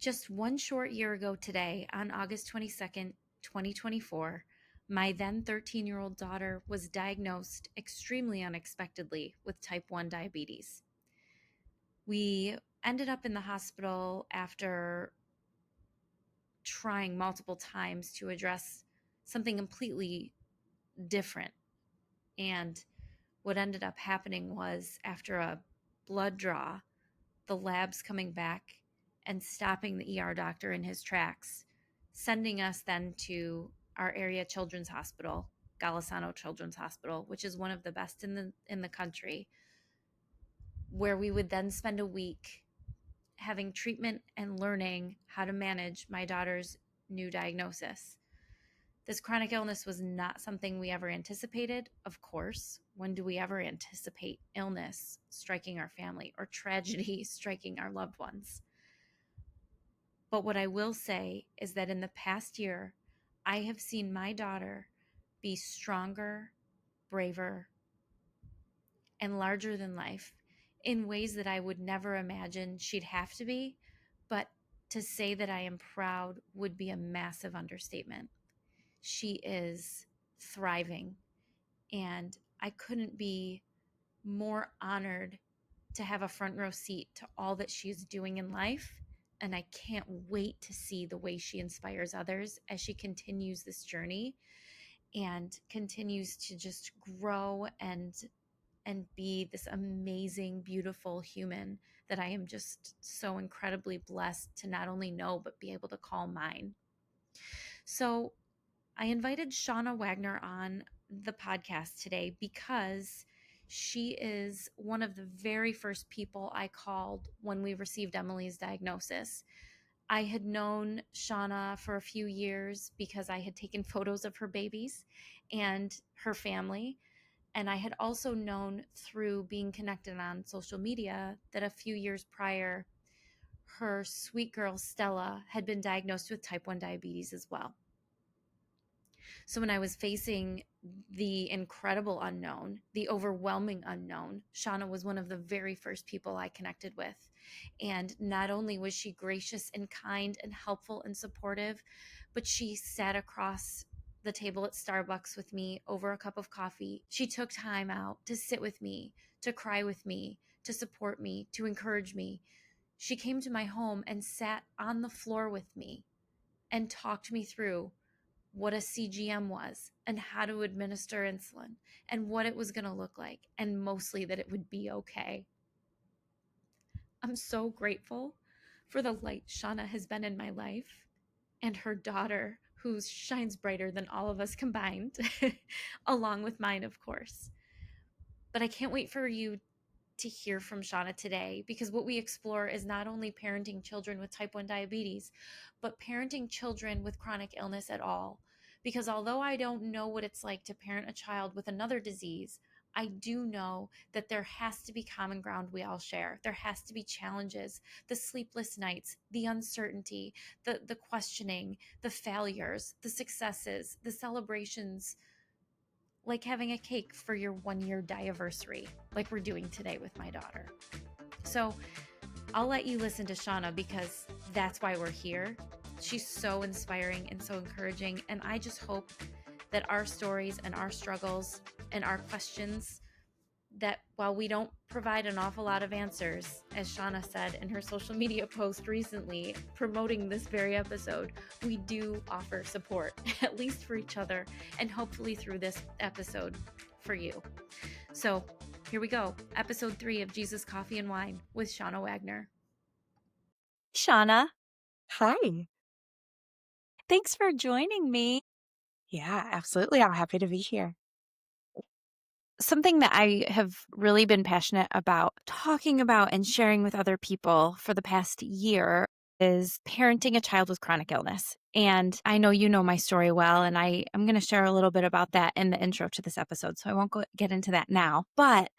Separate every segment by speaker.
Speaker 1: Just one short year ago today, on August 22nd, 2024, my then 13-year-old daughter was diagnosed extremely unexpectedly with type 1 diabetes. We ended up in the hospital after trying multiple times to address something completely different. And what ended up happening was, after a blood draw, the labs coming back and stopping the ER doctor in his tracks, sending us then to our area children's hospital, Golisano Children's Hospital, which is one of the best in the country, where we would then spend a week having treatment and learning how to manage my daughter's new diagnosis. This chronic illness was not something we ever anticipated. Of course, when do we ever anticipate illness striking our family or tragedy striking our loved ones? But what I will say is that in the past year, I have seen my daughter be stronger, braver, and larger than life in ways that I would never imagine she'd have to be. But to say that I am proud would be a massive understatement. She is thriving, and I couldn't be more honored to have a front row seat to all that she's doing in life. And I can't wait to see the way she inspires others as she continues this journey and continues to just grow and be this amazing, beautiful human that I am just so incredibly blessed to not only know, but be able to call mine. So I invited Shauna Wagner on the podcast today because she is one of the very first people I called when we received Emily's diagnosis. I had known Shauna for a few years because I had taken photos of her babies and her family. And I had also known through being connected on social media that a few years prior, her sweet girl Stella had been diagnosed with type 1 diabetes as well. So when I was facing the incredible unknown, the overwhelming unknown, Shauna was one of the very first people I connected with. And not only was she gracious and kind and helpful and supportive, but she sat across the table at Starbucks with me over a cup of coffee. She took time out to sit with me, to cry with me, to support me, to encourage me. She came to my home and sat on the floor with me and talked me through what a CGM was and how to administer insulin and what it was going to look like, and mostly that it would be okay. I'm so grateful for the light Shauna has been in my life, and her daughter, who shines brighter than all of us combined, along with mine, of course. But I can't wait for you to hear from Shauna today, because what we explore is not only parenting children with type 1 diabetes, but parenting children with chronic illness at all. Because although I don't know what it's like to parent a child with another disease, I do know that there has to be common ground we all share. There has to be challenges, the sleepless nights, the uncertainty, the questioning, the failures, the successes, the celebrations, like having a cake for your 1-year diaversary, like we're doing today with my daughter. So I'll let you listen to Shauna, because that's why we're here. She's so inspiring and so encouraging. And I just hope that our stories and our struggles and our questions, that while we don't provide an awful lot of answers, as Shauna said in her social media post recently promoting this very episode, we do offer support, at least for each other, and hopefully through this episode for you. So here we go. Episode 3 of Jesus, Coffee, and Wine with Shauna Wagner. Shauna,
Speaker 2: Hi.
Speaker 1: thanks for joining me.
Speaker 2: Yeah, absolutely. I'm happy to be here.
Speaker 1: Something that I have really been passionate about talking about and sharing with other people for the past year is parenting a child with chronic illness. And I know you know my story well, and I'm going to share a little bit about that in the intro to this episode. So I won't get into that now. But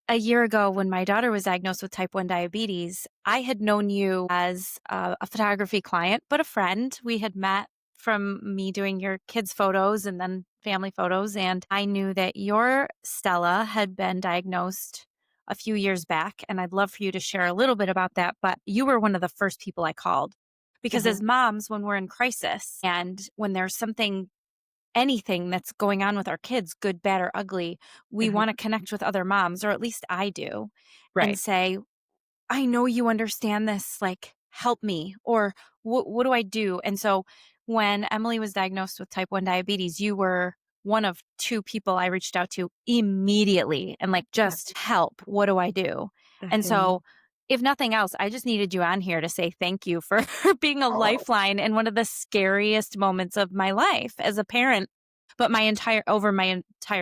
Speaker 1: a year ago, when my daughter was diagnosed with type 1 diabetes, I had known you as a photography client, but a friend. We had met from me doing your kids' photos and then family photos. And I knew that your Stella had been diagnosed a few years back, and I'd love for you to share a little bit about that. But you were one of the first people I called because
Speaker 2: Mhm.
Speaker 1: as moms, when we're in crisis and when there's something, anything that's going on with our kids, good, bad, or ugly, we
Speaker 2: Mhm.
Speaker 1: want to connect with other moms, or at least I do, and
Speaker 2: Right.
Speaker 1: say, I know you understand this, like, help me, or what do I do? And so when Emily was diagnosed with type 1 diabetes, you were one of two people I reached out to immediately and like, just help. What do I do? And
Speaker 2: Mhm.
Speaker 1: so if nothing else, I just needed you on here to say thank you for being a
Speaker 2: Oh,
Speaker 1: lifeline in one of the scariest moments of my life as a parent, but my entire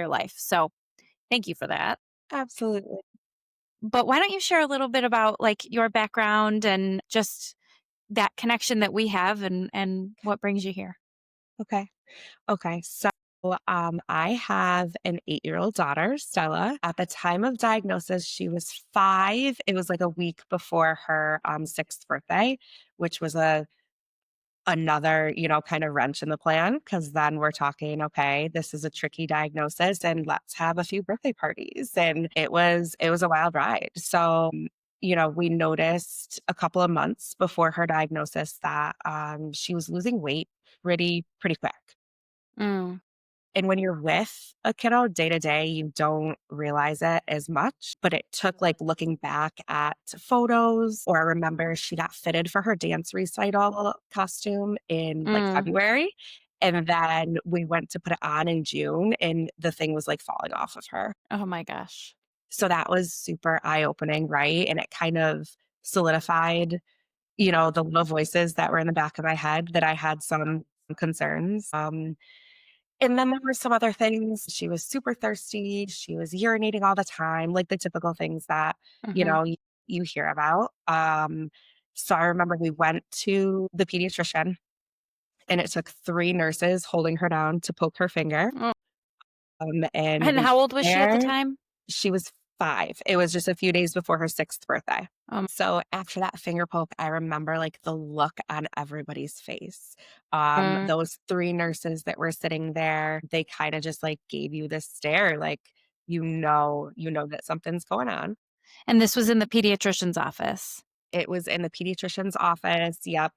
Speaker 1: life. So thank you for that.
Speaker 2: absolutely.
Speaker 1: But why don't you share a little bit about, like, your background and just that connection that we have and what brings you here?
Speaker 2: Okay. Okay. So, I have an 8-year-old daughter, Stella. At the time of diagnosis, she was 5. It was like a week before her, 6th birthday, which was another, kind of wrench in the plan, because then we're talking, okay, this is a tricky diagnosis and let's have a few birthday parties. And it was a wild ride. So, we noticed a couple of months before her diagnosis that she was losing weight pretty quick.
Speaker 1: Mm,
Speaker 2: And when you're with a kiddo day to day, you don't realize it as much. But it took like looking back at photos, or I remember she got fitted for her dance recital costume in like
Speaker 1: mm.
Speaker 2: February. And then we went to put it on in June, and the thing was like falling off of her.
Speaker 1: Oh my gosh.
Speaker 2: So that was super eye opening, right? And it kind of solidified, the little voices that were in the back of my head that I had some concerns. And then there were some other things. She was super thirsty. She was urinating all the time, like the typical things that, you
Speaker 1: Mhm.
Speaker 2: know, you, you hear about. So I remember we went to the pediatrician, and it took 3 nurses holding her down to poke her finger.
Speaker 1: Mm.
Speaker 2: And
Speaker 1: And
Speaker 2: we
Speaker 1: how old was she at the
Speaker 2: there,
Speaker 1: time?
Speaker 2: she was 5. It was just a few days before her 6th birthday.
Speaker 1: Um,
Speaker 2: So after that finger poke, I remember like the look on everybody's face.
Speaker 1: mm.
Speaker 2: Those 3 nurses that were sitting there, they kind of just like gave you this stare, like you know that something's going on.
Speaker 1: And this was in the pediatrician's office.
Speaker 2: It was in the pediatrician's office. Yep.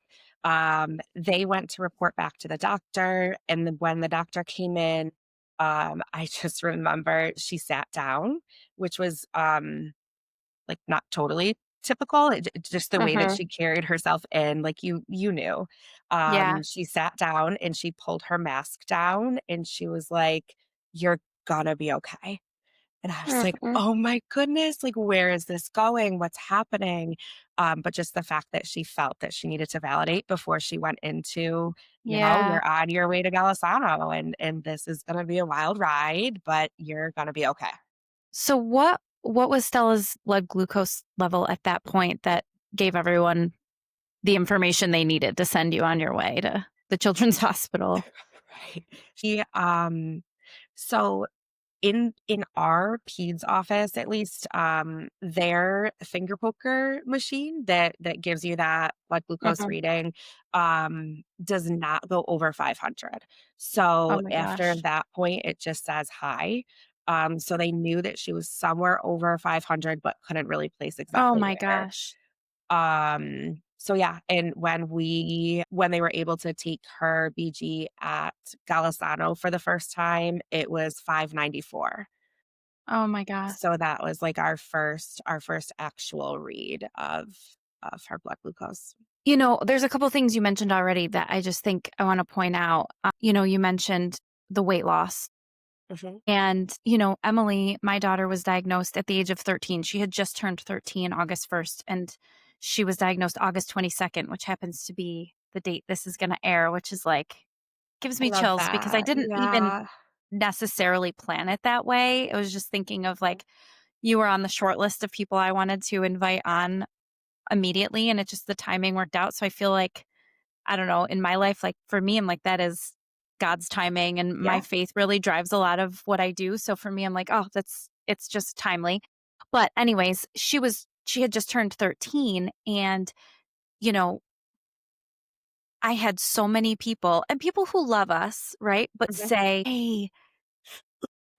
Speaker 2: They went to report back to the doctor, and then when the doctor came in, I just remember she sat down, which was like, not totally typical, just the way that
Speaker 1: Mhm.
Speaker 2: she carried herself in, like, you knew.
Speaker 1: Yeah.
Speaker 2: She sat down and she pulled her mask down and she was like, "You're gonna be okay." And I was like,
Speaker 1: Mhm.
Speaker 2: "Oh my goodness, like, where is this going? What's happening?" But just the fact that she felt that she needed to validate before she went into,
Speaker 1: Yeah.
Speaker 2: "You're on your way to Golisano, and this is gonna be a wild ride, but you're gonna be okay."
Speaker 1: So what was Stella's blood glucose level at that point that gave everyone the information they needed to send you on your way to the children's hospital?
Speaker 2: Right. So in our peds office, at least, their finger poker machine that gives you that blood glucose
Speaker 1: Mhm.
Speaker 2: reading, does not go over 500.
Speaker 1: Oh
Speaker 2: So
Speaker 1: my
Speaker 2: after
Speaker 1: gosh.
Speaker 2: that point, it just says high. So they knew that she was somewhere over 500, but couldn't really place
Speaker 1: Oh
Speaker 2: exactly
Speaker 1: my
Speaker 2: where.
Speaker 1: gosh.
Speaker 2: So yeah, and when they were able to take her BG at Golisano for the first time, it was 594.
Speaker 1: Oh my gosh.
Speaker 2: So that was like our first actual read of her blood glucose.
Speaker 1: There's a couple things you mentioned already that I just think I want to point out. You mentioned the weight loss.
Speaker 2: Mhm.
Speaker 1: And, Emily, my daughter, was diagnosed at the age of 13. She had just turned 13 August 1st, and she was diagnosed August 22nd, which happens to be the date this is going to air, which is like, gives
Speaker 2: I
Speaker 1: me
Speaker 2: love
Speaker 1: chills because I
Speaker 2: that.
Speaker 1: didn't even
Speaker 2: Yeah.
Speaker 1: necessarily plan it that way. I was just thinking of like, you were on the short list of people I wanted to invite on immediately, and it just the timing worked out. So I feel like, I don't know, in my life, like for me, I'm like, that is God's timing, and my
Speaker 2: Yeah.
Speaker 1: faith really drives a lot of what I do. So for me, I'm like, oh, it's just timely. But anyways, she had just turned 13, and you know, I had so many people and people who love us, right? But
Speaker 2: Mhm.
Speaker 1: say, "Hey,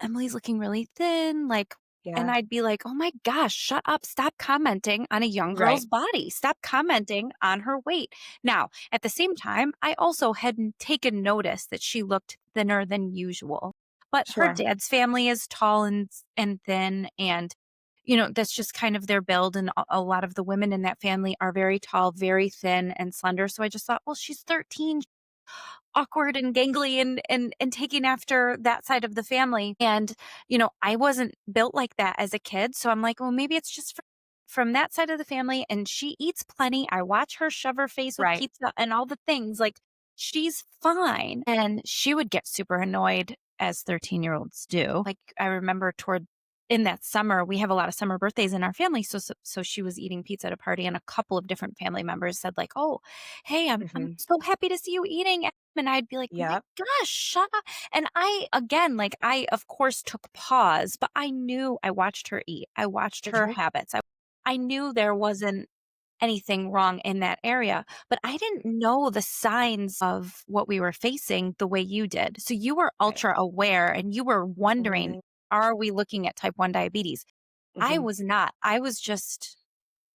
Speaker 1: Emily's looking really thin. Like,
Speaker 2: Yeah.
Speaker 3: And I'd be like, "Oh my gosh, shut up. Stop commenting on a young
Speaker 2: Right.
Speaker 3: girl's body. Stop commenting on her weight." Now, at the same time, I also hadn't taken notice that she looked thinner than usual. But her
Speaker 2: Sure.
Speaker 3: dad's family is tall and thin, and that's just kind of their build, and a lot of the women in that family are very tall, very thin and slender. So I just thought, "Well, she's 13, awkward and gangly and taking after that side of the family." And, I wasn't built like that as a kid. So I'm like, well, maybe it's just from that side of the family. And she eats plenty. I watch her shove her face with
Speaker 2: Right.
Speaker 3: pizza and all the things. Like, she's fine. And she would get super annoyed, as 13-year-olds do. Like, I remember toward in that summer, we have a lot of summer birthdays in our family. So she was eating pizza at a party, and a couple of different family members said, like, "Oh, hey, I'm
Speaker 2: Mhm.
Speaker 3: so happy to see you eating." And I'd be like, "My
Speaker 2: Yep.
Speaker 3: gosh, shut up." And I, again, like, I, of course, took pause, but I knew I watched her eat. I watched her
Speaker 2: Mhm.
Speaker 3: habits. I knew there wasn't anything wrong in that area, but I didn't know the signs of what we were facing the way you did. So you were
Speaker 2: Right.
Speaker 3: ultra aware and you were wondering,
Speaker 2: Mhm.
Speaker 3: are we looking at type 1 diabetes? I
Speaker 2: Mhm.
Speaker 3: was not.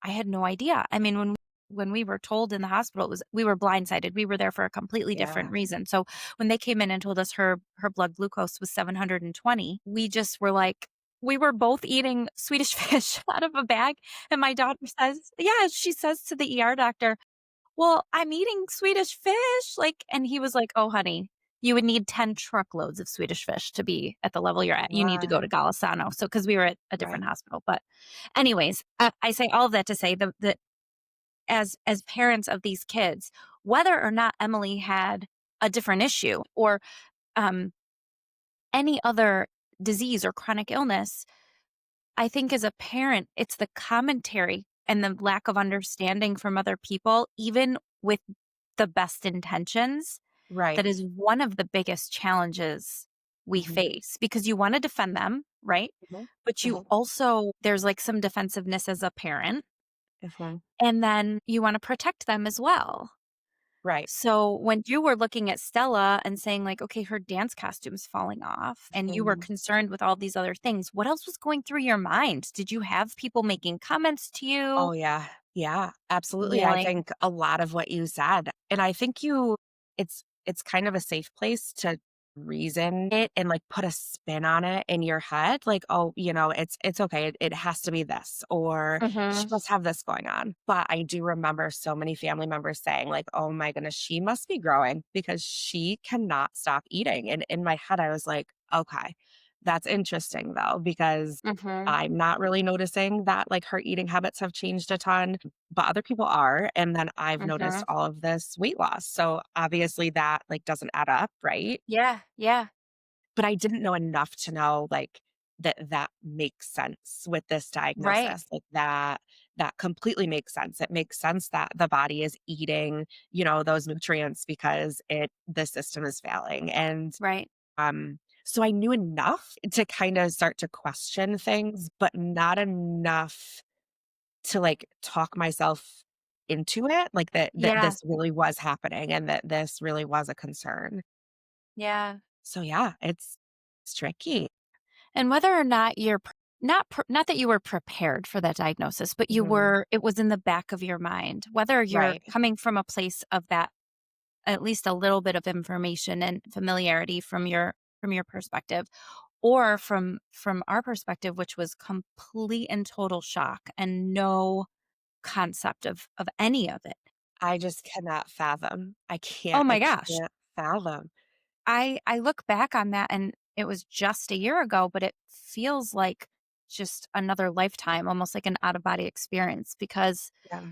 Speaker 3: I had no idea. I mean, when we were told in the hospital, we were blindsided. We were there for a completely different
Speaker 2: Yeah.
Speaker 3: reason. So when they came in and told us her blood glucose was 720, we just were like, we were both eating Swedish fish out of a bag. And my daughter says, yeah, she says to the ER doctor, "Well, I'm eating Swedish fish." Like, and he was like, "Oh, honey, you would need 10 truckloads of Swedish fish to be at the level you're at. You need to go to
Speaker 2: Right.
Speaker 3: Golisano." So, because we were at a
Speaker 2: Right.
Speaker 3: different hospital. But anyways, I say all of that to say that as parents of these kids, whether or not Emily had a different issue or um, any other disease or chronic illness, I think as a parent, it's the commentary and the lack of understanding from other people, even with the best intentions,
Speaker 2: Right.
Speaker 3: that is one of the biggest challenges we
Speaker 2: Mhm.
Speaker 3: face, because you want to defend them, right?
Speaker 2: Mhm.
Speaker 3: But you
Speaker 2: Mhm.
Speaker 3: also, there's like some defensiveness as a parent,
Speaker 2: Mhm.
Speaker 3: and then you want to protect them as well.
Speaker 2: Right.
Speaker 3: So when you were looking at Stella and saying like, okay, her dance costume's falling off, and you were
Speaker 2: Mhm.
Speaker 3: concerned with all these other things, what else was going through your mind? Did you have people making comments to you?
Speaker 2: Oh, yeah. Yeah, absolutely. I
Speaker 3: Really?
Speaker 2: think a lot of what you said, and I think it's kind of a safe place to reason it and, like, put a spin on it in your head, like, "Oh, it's okay. It has to be this," or "She
Speaker 3: Mhm.
Speaker 2: must have this going on." But I do remember so many family members saying, like, "Oh my goodness, she must be growing because she cannot stop eating." And in my head, I was like, "Okay, that's interesting, though, because
Speaker 3: Mhm.
Speaker 2: I'm not really noticing that, like, her eating habits have changed a ton, but other people are, and then I've noticed
Speaker 3: Mhm.
Speaker 2: all of this weight loss, so obviously that, like, doesn't add up, right?
Speaker 3: Yeah, yeah.
Speaker 2: But I didn't know enough to know, like, that makes sense with this
Speaker 3: Right.
Speaker 2: diagnosis, like, that completely makes sense. It makes sense that the body is eating, those nutrients because the system is failing, and
Speaker 3: Right.
Speaker 2: so I knew enough to kinda start to question things, but not enough to, like, talk myself into it, like, that
Speaker 3: Yeah.
Speaker 2: this really was happening and that this really was a concern.
Speaker 3: Yeah.
Speaker 2: So, yeah, it's tricky.
Speaker 3: And whether or not you're not that you were prepared for that diagnosis, but
Speaker 2: Mhm.
Speaker 3: it was in the back of your mind. Whether you're
Speaker 2: Right.
Speaker 3: coming from a place of that, at least a little bit of information and familiarity from your perspective, or from our perspective, which was complete and total shock and no concept of any of it.
Speaker 2: I just cannot fathom.
Speaker 3: Oh
Speaker 2: I
Speaker 3: my gosh.
Speaker 2: can't fathom.
Speaker 3: I look back on that, and it was just a year ago, but it feels like just another lifetime, almost like an out of body experience, because
Speaker 2: Yeah.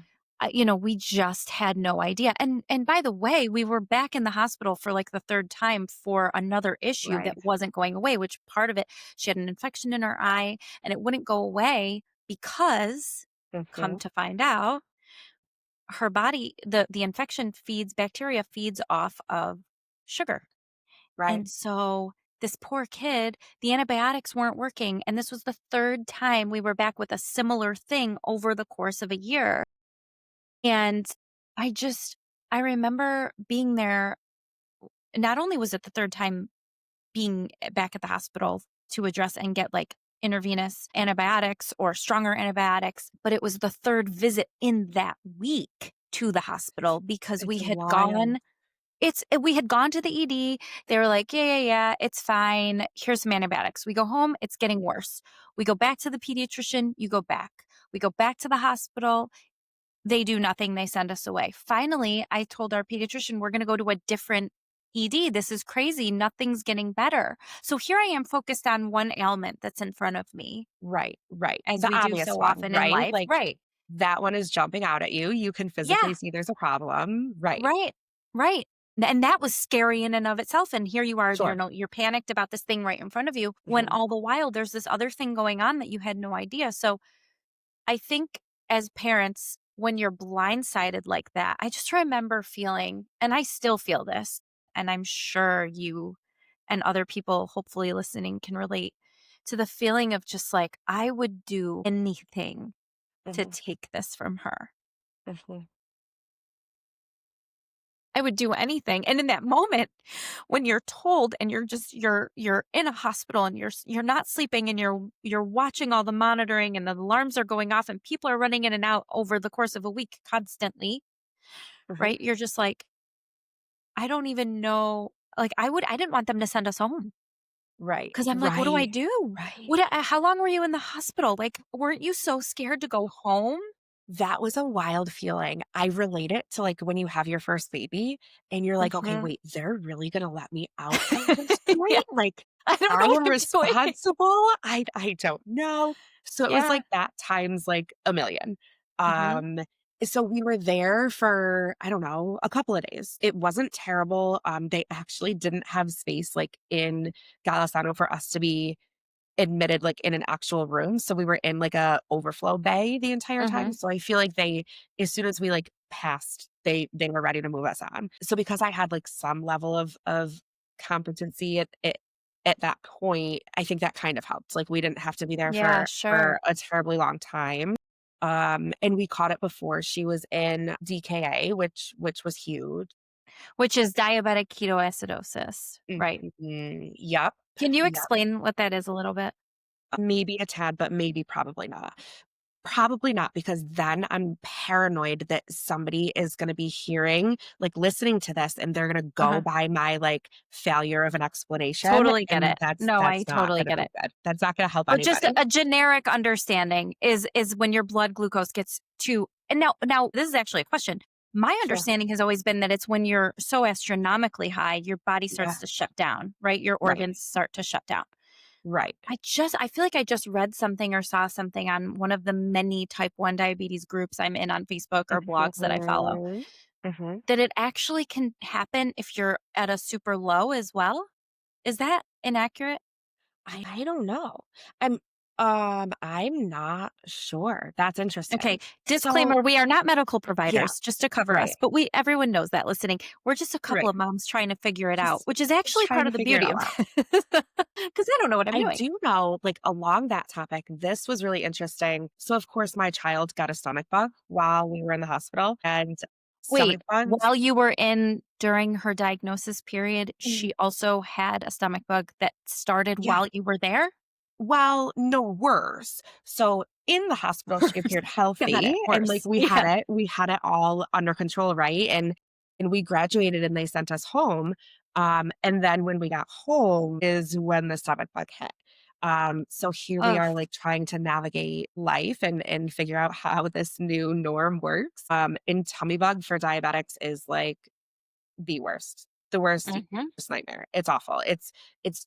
Speaker 3: we just had no idea. And by the way, we were back in the hospital for like the third time for another issue
Speaker 2: Right.
Speaker 3: that wasn't going away, which part of it, she had an infection in her eye and it wouldn't go away because, come
Speaker 2: Mhm.
Speaker 3: to find out, her body, the infection feeds, bacteria feeds off of sugar.
Speaker 2: Right.
Speaker 3: And so this poor kid, the antibiotics weren't working. And this was the third time we were back with a similar thing over the course of a year. And I just, I remember being there. Not only was it the third time being back at the hospital to address and get like intravenous antibiotics or stronger antibiotics, but it was the third visit in that week to the hospital because
Speaker 2: It's wild.
Speaker 3: we had gone to the ED. They were like, "Yeah, yeah, yeah, it's fine. Here's some antibiotics." We go home, it's getting worse. We go back to the pediatrician, you go back. We go back to the hospital, they do nothing, they send us away. Finally, I told our pediatrician, "We're gonna go to a different ED. This is crazy. Nothing's getting better." So here I am focused on one ailment that's in front of me,
Speaker 2: Right, right.
Speaker 3: as
Speaker 2: The
Speaker 3: we do
Speaker 2: obvious
Speaker 3: so
Speaker 2: one,
Speaker 3: often in
Speaker 2: right?
Speaker 3: life.
Speaker 2: Like,
Speaker 3: Right.
Speaker 2: that one is jumping out at you. You can physically
Speaker 3: Yeah.
Speaker 2: see there's a problem. Right.
Speaker 3: Right. Right. And that was scary in and of itself. And here you are,
Speaker 2: Sure.
Speaker 3: you're panicked about this thing right in front of you when
Speaker 2: Mhm,
Speaker 3: all the while there's this other thing going on that you had no idea. So I think as parents, when you're blindsided like that, I just remember feeling, and I still feel this, and I'm sure you and other people hopefully listening can relate to the feeling of just like, I would do anything to
Speaker 2: mhm,
Speaker 3: take this from her.
Speaker 2: mhm.
Speaker 3: I would do anything. And in that moment, when you're told and you're in a hospital and you're not sleeping and you're watching all the monitoring and the alarms are going off and people are running in and out over the course of a week constantly,
Speaker 2: Mhm.
Speaker 3: right? You're just like, I don't even know. Like I didn't want them to send us home
Speaker 2: Right,
Speaker 3: because I'm like, what do I
Speaker 2: right,
Speaker 3: do?
Speaker 2: right.
Speaker 3: How long were you in the hospital? Like, weren't you so scared to go home?
Speaker 2: That was a wild feeling. I relate it to, like, when you have your first baby and you're like, "Okay,
Speaker 3: Hmm.
Speaker 2: wait, they're really gonna let me out at this point?
Speaker 3: Yeah.
Speaker 2: Like,
Speaker 3: I don't
Speaker 2: I
Speaker 3: know what
Speaker 2: am
Speaker 3: I'm doing.
Speaker 2: responsible? I don't know." So it was
Speaker 3: Yeah.
Speaker 2: like that times, like, a million.
Speaker 3: Hmm.
Speaker 2: Um, so we were there for, I don't know, a couple of days. It wasn't terrible. They actually didn't have space, like, in Golisano for us to be admitted, like, in an actual room, so we were in, like, a overflow bay the entire time,
Speaker 3: Hmm.
Speaker 2: so I feel like they as soon as we, like, passed, they were ready to move us on. So because I had, like, some level of competency at that point, I think that kind of helped, like, we didn't have to be there
Speaker 3: Yeah,
Speaker 2: for
Speaker 3: sure.
Speaker 2: a terribly long time, and we caught it before she was in DKA, which was huge.
Speaker 3: Which is diabetic ketoacidosis, right?
Speaker 2: Mhm. Yep.
Speaker 3: Can you
Speaker 2: Yep.
Speaker 3: explain what that is a little bit?
Speaker 2: Maybe a tad, but maybe probably not. Probably not, because then I'm paranoid that somebody is gonna be hearing, like, listening to this, and they're gonna go
Speaker 3: Uh-huh.
Speaker 2: by my, like, failure of an explanation,
Speaker 3: Totally get
Speaker 2: and
Speaker 3: it. No, I
Speaker 2: that's not
Speaker 3: totally
Speaker 2: gonna
Speaker 3: get
Speaker 2: be
Speaker 3: it.
Speaker 2: good. That's not gonna help
Speaker 3: But just a
Speaker 2: anybody.
Speaker 3: a generic understanding is when your blood glucose gets to, and now this is actually a question. My
Speaker 2: Sure.
Speaker 3: understanding has always been that it's when you're so astronomically high, your body
Speaker 2: Yeah.
Speaker 3: starts to shut down, right? Your
Speaker 2: Right.
Speaker 3: organs start to shut down.
Speaker 2: Right.
Speaker 3: I feel like I just read something or saw something on one of the many type 1 diabetes groups I'm in on Facebook or blogs that I follow,
Speaker 2: Mhm. Mhm.
Speaker 3: that it actually can happen if you're at a super low as well? Is that inaccurate?
Speaker 2: I don't know. I'm I'm not sure. That's
Speaker 3: Okay,
Speaker 2: interesting. So
Speaker 3: disclaimer, we are not medical
Speaker 2: yeah,
Speaker 3: providers, just to cover us,
Speaker 2: right,
Speaker 3: but everyone knows that listening. We're just a couple
Speaker 2: right.
Speaker 3: of moms trying to figure it out,
Speaker 2: Just
Speaker 3: which is
Speaker 2: just
Speaker 3: actually
Speaker 2: trying
Speaker 3: part
Speaker 2: to
Speaker 3: of the
Speaker 2: figure it
Speaker 3: beauty
Speaker 2: all
Speaker 3: of
Speaker 2: out.
Speaker 3: this, because I don't know what I'm
Speaker 2: I
Speaker 3: doing.
Speaker 2: do know, like, along that topic, this was really interesting. So, of course, my child got a stomach bug while we were in the hospital, and stomach
Speaker 3: Wait,
Speaker 2: bugs.
Speaker 3: while you were in during her diagnosis period,
Speaker 2: Mm,
Speaker 3: she also had a stomach bug that started
Speaker 2: yeah.
Speaker 3: while you were there?
Speaker 2: Well, no, worse. So, in the hospital, she
Speaker 3: Worse.
Speaker 2: appeared
Speaker 3: Got
Speaker 2: healthy,
Speaker 3: it,
Speaker 2: and, like,
Speaker 3: worse. Yeah.
Speaker 2: we had it all under control, right? And we graduated, and they sent us home. And then when we got home is when the stomach bug hit. So here we
Speaker 3: Ugh.
Speaker 2: are, like, trying to navigate life and figure out how this new norm works. And tummy bug for diabetics is, like, the worst
Speaker 3: Mhm.
Speaker 2: nightmare. It's awful. It's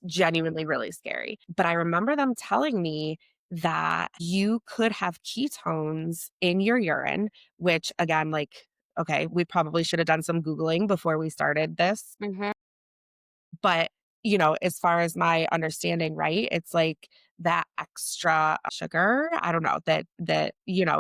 Speaker 2: genuinely really scary. But I remember them telling me that you could have ketones in your urine, which again, like, okay, we probably should have done some Googling before we started this.
Speaker 3: Mhm.
Speaker 2: But, as far as my understanding, right, it's like that extra sugar, I don't know,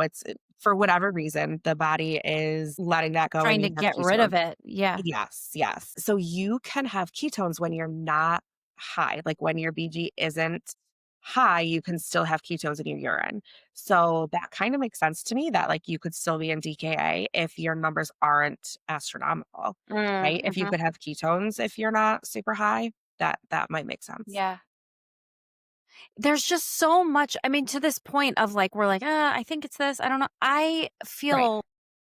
Speaker 2: it's for whatever reason, the body is letting that go and
Speaker 3: Trying
Speaker 2: you
Speaker 3: to
Speaker 2: have
Speaker 3: get rid
Speaker 2: ketones.
Speaker 3: of it. Yeah.
Speaker 2: Yes, yes. So you can have ketones when you're not high, like when your BG isn't high, you can still have ketones in your urine. So that kind of makes sense to me that, like, you could still be in DKA if your numbers aren't astronomical, right? If you
Speaker 3: Mhm.
Speaker 2: could have ketones if you're not super high, that might make sense.
Speaker 3: Yeah.
Speaker 2: Yeah.
Speaker 3: Yeah. There's just so much, I mean, to this point of like, we're like, I think it's this. I don't know. I
Speaker 2: Right.
Speaker 3: feel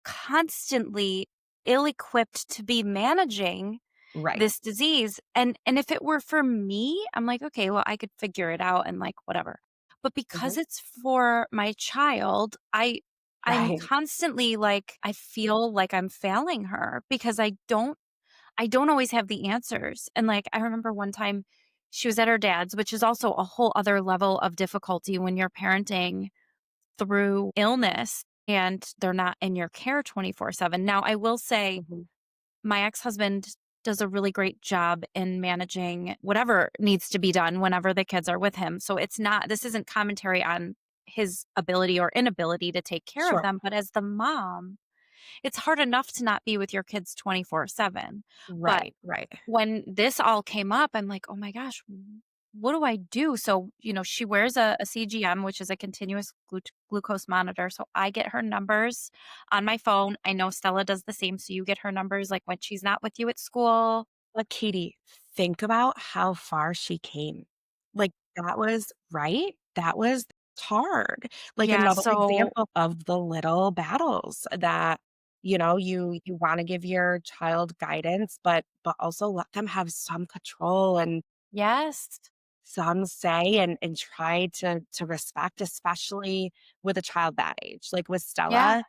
Speaker 3: constantly ill-equipped to be managing
Speaker 2: Right.
Speaker 3: this disease. And if it were for me, I'm like, okay, well, I could figure it out and like whatever. But because
Speaker 2: Mhm.
Speaker 3: it's for my child, I'm
Speaker 2: Right.
Speaker 3: constantly like, I feel like I'm failing her because I don't always have the answers. And like, I remember one time she was at her dad's, which is also a whole other level of difficulty when you're parenting through illness and they're not in your care 24/7. Now, I will say
Speaker 2: Mhm.
Speaker 3: my ex-husband does a really great job in managing whatever needs to be done whenever the kids are with him. So this isn't commentary on his ability or inability to take care of
Speaker 2: Sure.
Speaker 3: them, but as the mom, it's hard enough to not be with your kids 24/7. But
Speaker 2: Right. Right.
Speaker 3: when this all came up, I'm like, "Oh my gosh, what do I do?" So, she wears a CGM, which is a continuous glucose monitor. So I get her numbers on my phone. I know Stella does the same. So you get her numbers like when she's not with you at school.
Speaker 2: But Katie, think about how far she came. Like, that was right? That was hard. Like,
Speaker 3: Yeah.
Speaker 2: another
Speaker 3: So,
Speaker 2: example of the little battles that, you wanna give your child guidance, but also let them have some control and
Speaker 3: yes.
Speaker 2: some say and try to respect, especially with a child that age. Like, with
Speaker 3: Yeah.
Speaker 2: Stella,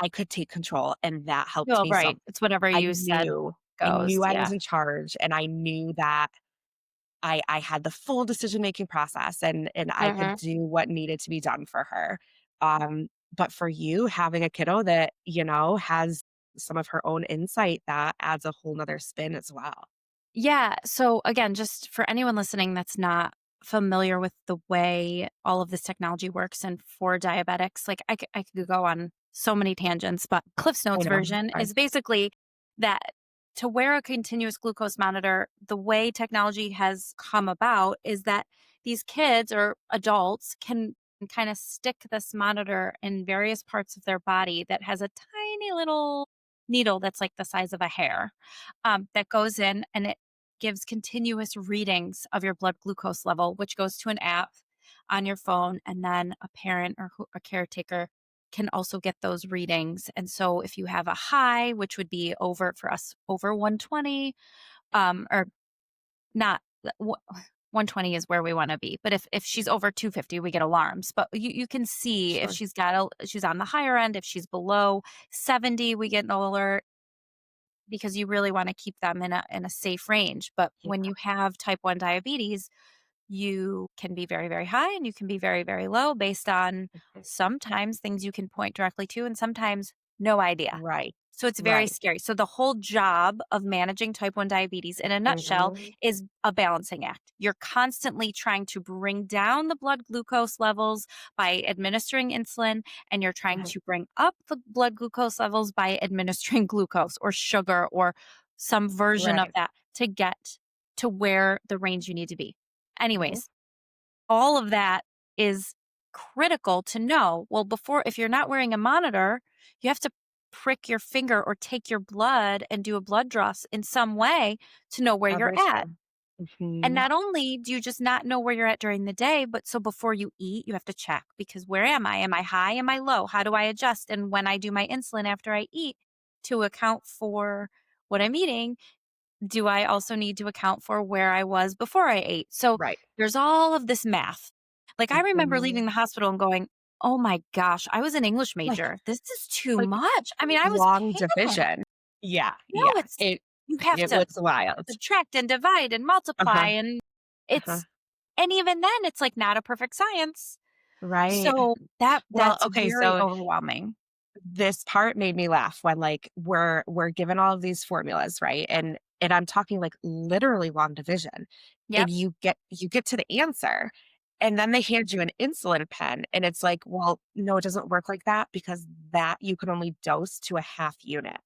Speaker 2: I could take control, and that helped
Speaker 3: Oh,
Speaker 2: me so
Speaker 3: right. It's whatever
Speaker 2: I
Speaker 3: you said
Speaker 2: knew I
Speaker 3: goes.
Speaker 2: knew I was
Speaker 3: Yeah.
Speaker 2: in charge, and I knew that I had the full decision-making process and I could
Speaker 3: Hmm.
Speaker 2: do what needed to be done for her. But for you, having a kiddo that, has some of her own insight, that adds a whole 'nother spin as well.
Speaker 3: Yeah. So again, just for anyone listening that's not familiar with the way all of this technology works and for diabetics, like I could go on so many tangents, but Cliff's
Speaker 2: I
Speaker 3: Notes
Speaker 2: know, it's
Speaker 3: version
Speaker 2: fine.
Speaker 3: is basically that to wear a continuous glucose monitor, the way technology has come about is that these kids or adults can kind of stick this monitor in various parts of their body that has a tiny little needle that's like the size of a hair, that goes in and it gives continuous readings of your blood glucose level, which goes to an app on your phone. And then a parent or a caretaker can also get those readings. And so if you have a high, which would be over for us over 120, or not, 120 is where we want to be. But if she's over 250, we get alarms. But you can see if
Speaker 2: Sure.
Speaker 3: she's on the higher end, if she's below 70, we get an alert because you really want to keep them in a safe range. But
Speaker 2: Yeah.
Speaker 3: when you have type 1 diabetes, you can be very, very high and you can be very, very low based on
Speaker 2: Mhm.
Speaker 3: sometimes things you can point directly to and sometimes no idea.
Speaker 2: Right.
Speaker 3: So it's very
Speaker 2: Right.
Speaker 3: scary. So the whole job of managing type 1 diabetes in a nutshell
Speaker 2: Mhm.
Speaker 3: is a balancing act. You're constantly trying to bring down the blood glucose levels by administering insulin, and you're trying
Speaker 2: Mhm.
Speaker 3: to bring up the blood glucose levels by administering glucose or sugar or some version of
Speaker 2: Right.
Speaker 3: that to get to where the range you need to be.
Speaker 2: Mhm.
Speaker 3: Anyways, all of that is critical to know. Well, before, if you're not wearing a monitor, you have to prick your finger or take your blood and do a blood draw in some way to know where
Speaker 2: That
Speaker 3: you're
Speaker 2: is
Speaker 3: at.
Speaker 2: true.
Speaker 3: And
Speaker 2: Mhm.
Speaker 3: not only do you just not know where you're at during the day, but so before you eat, you have to check because where am I? Am I high? Am I low? How do I adjust? And when I do my insulin after I eat to account for what I'm eating, do I also need to account for where I was before I ate? So
Speaker 2: Right.
Speaker 3: there's all of this math. Like I remember leaving
Speaker 2: Mhm.
Speaker 3: the hospital and going, "Oh my gosh, I was an English
Speaker 2: Like
Speaker 3: major. This is too
Speaker 2: like
Speaker 3: much." I mean, I was
Speaker 2: long
Speaker 3: panicked.
Speaker 2: division. Yeah,
Speaker 3: No,
Speaker 2: yeah.
Speaker 3: it's you have
Speaker 2: It
Speaker 3: to
Speaker 2: was wild.
Speaker 3: subtract and divide and multiply
Speaker 2: Uh-huh,
Speaker 3: and
Speaker 2: uh-huh.
Speaker 3: it's and even then it's like not a perfect science.
Speaker 2: Right.
Speaker 3: So
Speaker 2: Well,
Speaker 3: that's
Speaker 2: okay,
Speaker 3: very
Speaker 2: so
Speaker 3: overwhelming.
Speaker 2: this part made me laugh when, like, we're given all of these formulas, right? And I'm talking, like, literally long division, and
Speaker 3: Yep.
Speaker 2: you get to the answer, and then they hand you an insulin pen, and it's like, "Well, no, it doesn't work like that because that you can only dose to a half unit."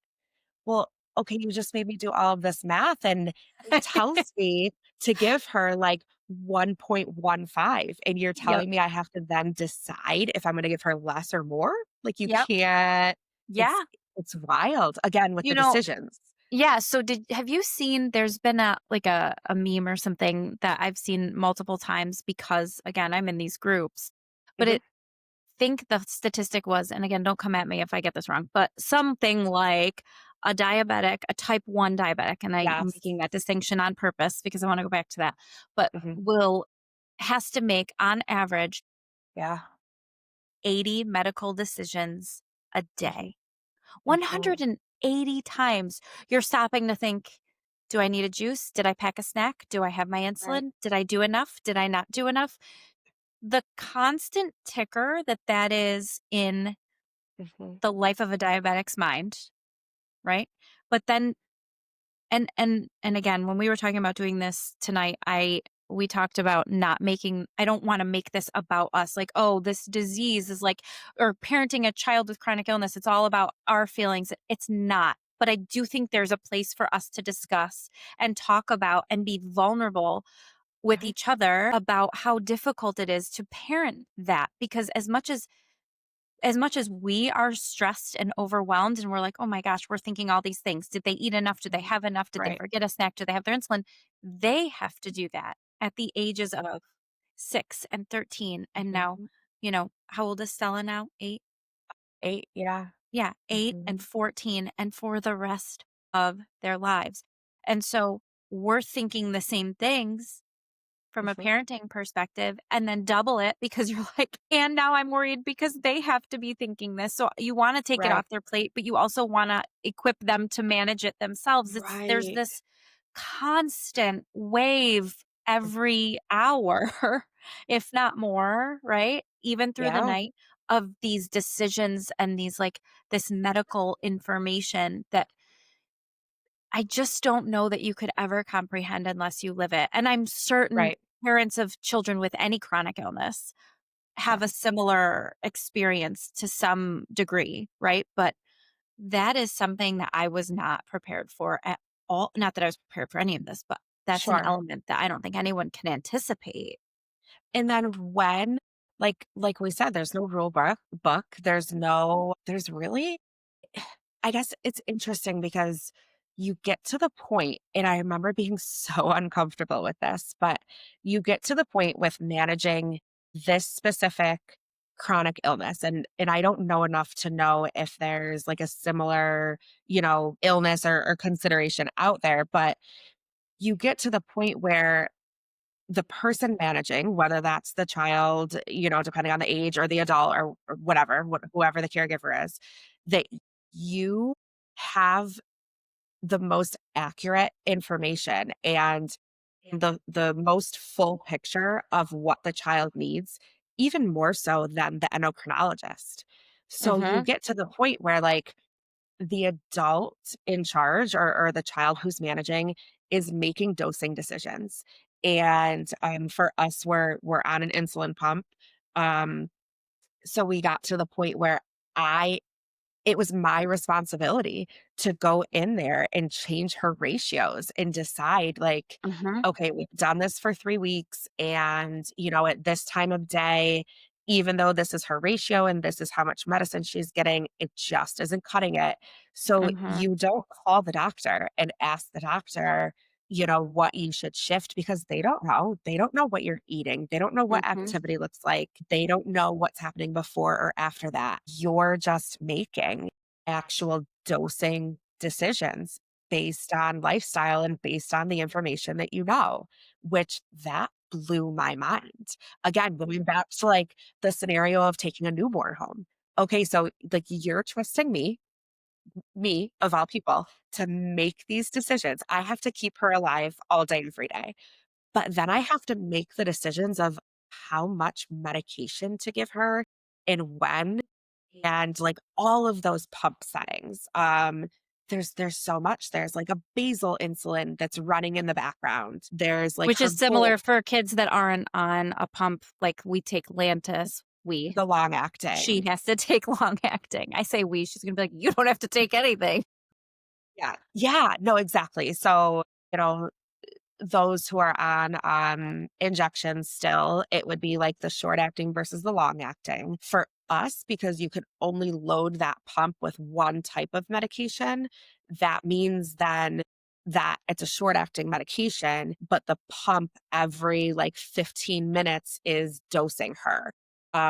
Speaker 2: Well, okay, you just made me do all of this math, and it tells me to give her, like, 1.15, and you're
Speaker 3: Yep.
Speaker 2: telling me I have to then decide if I'm gonna give her less or more? Like, you
Speaker 3: Yep.
Speaker 2: can't
Speaker 3: Yeah.
Speaker 2: it's it's wild, again, with
Speaker 3: You
Speaker 2: the
Speaker 3: know,
Speaker 2: decisions.
Speaker 3: Yeah, so have you seen there's been a meme or something that I've seen multiple times because again, I'm in these groups, but
Speaker 2: Mhm.
Speaker 3: it think the statistic was, and again, don't come at me if I get this wrong, but something like a type 1 diabetic, and I'm
Speaker 2: Yes.
Speaker 3: making that distinction on purpose because I want to go back to that, but
Speaker 2: Mhm.
Speaker 3: has to make on average
Speaker 2: Yeah.
Speaker 3: 80 medical decisions a
Speaker 2: Mhm.
Speaker 3: day.
Speaker 2: Mhm.
Speaker 3: 180 times you're stopping to think, do I need a juice? Did I pack a snack? Do I have my
Speaker 2: Right.
Speaker 3: insulin? Did I do enough? Did I not do enough? The constant ticker that is in
Speaker 2: Mhm.
Speaker 3: the life of a diabetic's mind, right? But then and again, when we were talking about doing this tonight, we talked about not making I don't want to make this about us like, oh, this disease is like or parenting a child with chronic illness, it's all about our feelings. It's not. But I do think there's a place for us to discuss and talk about and be vulnerable with
Speaker 2: Mhm.
Speaker 3: each other about how difficult it is to parent that because as much as we are stressed and overwhelmed and we're like, "Oh my gosh, we're thinking all these things. Did they eat enough? Did they
Speaker 2: Mhm.
Speaker 3: have enough? Did they
Speaker 2: Right.
Speaker 3: forget a snack? Do they have their insulin?" They have to do that at the ages of 6 and 13 and now,
Speaker 2: Mhm.
Speaker 3: how old is Stella now? 8?
Speaker 2: 8, yeah.
Speaker 3: Yeah, 8 and
Speaker 2: Mhm.
Speaker 3: 14 and for the rest of their lives. And so we're thinking the same things from a
Speaker 2: Mhm.
Speaker 3: parenting perspective and then double it because you're like, and now I'm worried because they have to be thinking this. So you want to take it
Speaker 2: Right.
Speaker 3: off their plate, but you also want to equip them to manage it themselves. There's
Speaker 2: Right.
Speaker 3: this constant wave every hour, if not more, right? Even through the
Speaker 2: Yeah.
Speaker 3: night of these decisions and this medical information that I just don't know that you could ever comprehend unless you live it. And I'm certain
Speaker 2: Right.
Speaker 3: parents of children with any chronic illness have
Speaker 2: Yeah.
Speaker 3: a similar experience to some degree, right? But that is something that I was not prepared for at all. Not that I was prepared for any of this, but that's an
Speaker 2: Sure.
Speaker 3: element that I don't think anyone can anticipate.
Speaker 2: And then when like we said, there's no rule book. There's really I guess it's interesting because you get to the point, and I remember being so uncomfortable with this, but you get to the point with managing this specific chronic illness. And I don't know enough to know if there's like a similar, illness or consideration out there, but you get to the point where the person managing, whether that's the child, depending on the age or the adult or whatever, whoever the caregiver is, that you have the most accurate information and the most full picture of what the child needs, even more so than the endocrinologist. So you
Speaker 3: Mhm.
Speaker 2: get to the point where like the adult in charge or the child who's managing is making dosing decisions. And for us, we're on an insulin pump. Um, so we got to the point where I it was my responsibility to go in there and change her ratios and decide like,
Speaker 3: Mhm.
Speaker 2: okay, we've done this for 3 weeks and, at this time of day, even though this is her ratio and this is how much medicine she's getting, it just isn't cutting it. So
Speaker 3: Mhm.
Speaker 2: you don't call the doctor and ask the doctor, what you should shift because they don't know. They don't know what you're eating. They don't know what
Speaker 3: Mhm.
Speaker 2: activity looks like. They don't know what's happening before or after that. You're just making actual dosing decisions based on lifestyle and based on the information that you know, which that blew my mind. Again, going back to like the scenario of taking a newborn home. Okay, so like you're trusting me of all people, to make these decisions. I have to keep her alive all day, every day. But then I have to make the decisions of how much medication to give her and when and like all of those pump settings. There's so much. There's like a basal insulin that's running in the background. There's like
Speaker 3: Which
Speaker 2: her
Speaker 3: is
Speaker 2: goal,
Speaker 3: similar for kids that aren't on a pump, like we take Lantus,
Speaker 2: the long
Speaker 3: she
Speaker 2: acting.
Speaker 3: has to take long acting. I say we, she's gonna be like, "You don't have to take anything."
Speaker 2: Yeah. Yeah. No, exactly. So, those who are on injections still, it would be like the short acting versus the long acting. For us, because you could only load that pump with one type of medication, that means then that it's a short acting medication, but the pump every like 15 minutes is dosing her.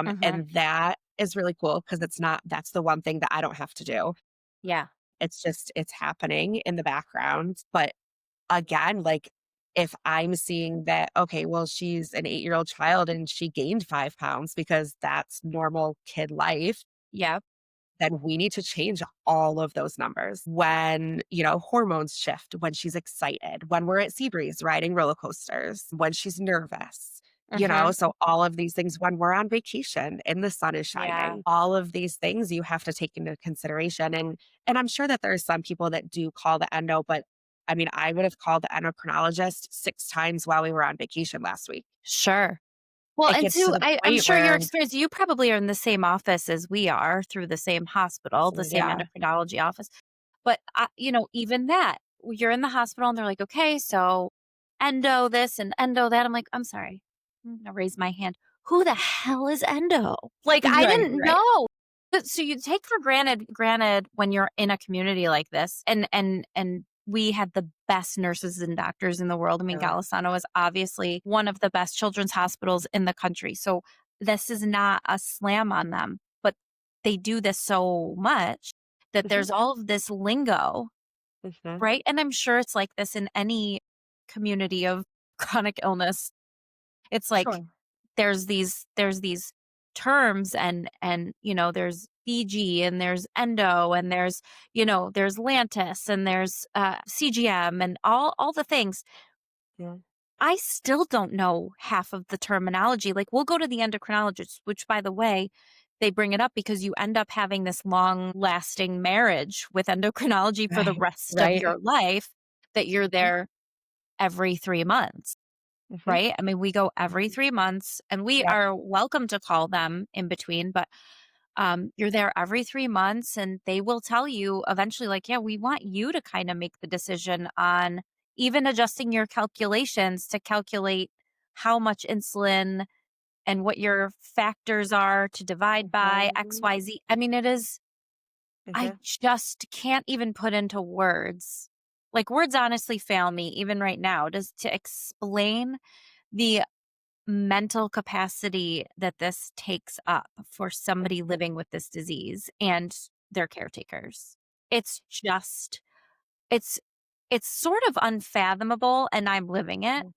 Speaker 3: Mhm.
Speaker 2: And that is really cool because that's the one thing that I don't have to do.
Speaker 3: Yeah.
Speaker 2: It's just, it's happening in the background. But again, like if I'm seeing that, okay, well, she's an 8-year-old child and she gained 5 pounds because that's normal kid life,
Speaker 3: Yep.
Speaker 2: then we need to change all of those numbers. When, hormones shift, when she's excited, when we're at Seabreeze riding roller coasters, when she's nervous,
Speaker 3: Mhm.
Speaker 2: so all of these things, when we're on vacation and the sun is
Speaker 3: Yeah.
Speaker 2: shining, all of these things you have to take into consideration. And I'm sure that there's some people that do call the endo, but I mean, I would have called the endocrinologist 6 times while we were on vacation last week.
Speaker 3: Sure. Well,
Speaker 2: It
Speaker 3: and
Speaker 2: gets to
Speaker 3: too,
Speaker 2: the
Speaker 3: I'm
Speaker 2: point
Speaker 3: sure your
Speaker 2: where,
Speaker 3: experience, you probably are in the same office as we are through the same hospital, the same
Speaker 2: yeah.
Speaker 3: endocrinology office. But, even that, you're in the hospital and they're like, okay, so endo this and endo that. I'm like, I'm sorry. I'm going to raise my hand. Who the hell is endo? Like, I
Speaker 2: Right,
Speaker 3: didn't
Speaker 2: right.
Speaker 3: know. So you take for granted when you're in a community like this, and we had the best nurses and doctors in the world. I mean,
Speaker 2: Yeah.
Speaker 3: Golisano is obviously one of the best children's hospitals in the country. So this is not a slam on them, but they do this so much that
Speaker 2: Mhm,
Speaker 3: there's all of this lingo,
Speaker 2: mhm.
Speaker 3: right? And I'm sure it's like this in any community of chronic illness. It's like
Speaker 2: Sure.
Speaker 3: there's these terms, and there's BG and there's endo and there's Lantus and there's CGM and all the things.
Speaker 2: Yeah.
Speaker 3: I still don't know half of the terminology. Like, we'll go to the endocrinologist, which, by the way, they bring it up because you end up having this long lasting marriage with endocrinology for the
Speaker 2: Right,
Speaker 3: rest of
Speaker 2: right.
Speaker 3: your life, that you're
Speaker 2: Mhm,
Speaker 3: there every 3 months.
Speaker 2: mhm.
Speaker 3: Right? I mean, we go every 3 months, and we
Speaker 2: Yep.
Speaker 3: are welcome to call them in between, but, you're there every 3 months, and they will tell you eventually, like, "Yeah, we want you to kinda make the decision on even adjusting your calculations to calculate how much insulin and what your factors are to divide by
Speaker 2: Mhm,
Speaker 3: XYZ." I mean, it is I
Speaker 2: mhm,
Speaker 3: just can't even put into words. Like, words honestly fail me even right now, just to explain the mental capacity that this takes up for somebody
Speaker 2: mhm,
Speaker 3: living with this disease and their caretakers. It's just it's it's sort of unfathomable, and I'm living it,
Speaker 2: mhm.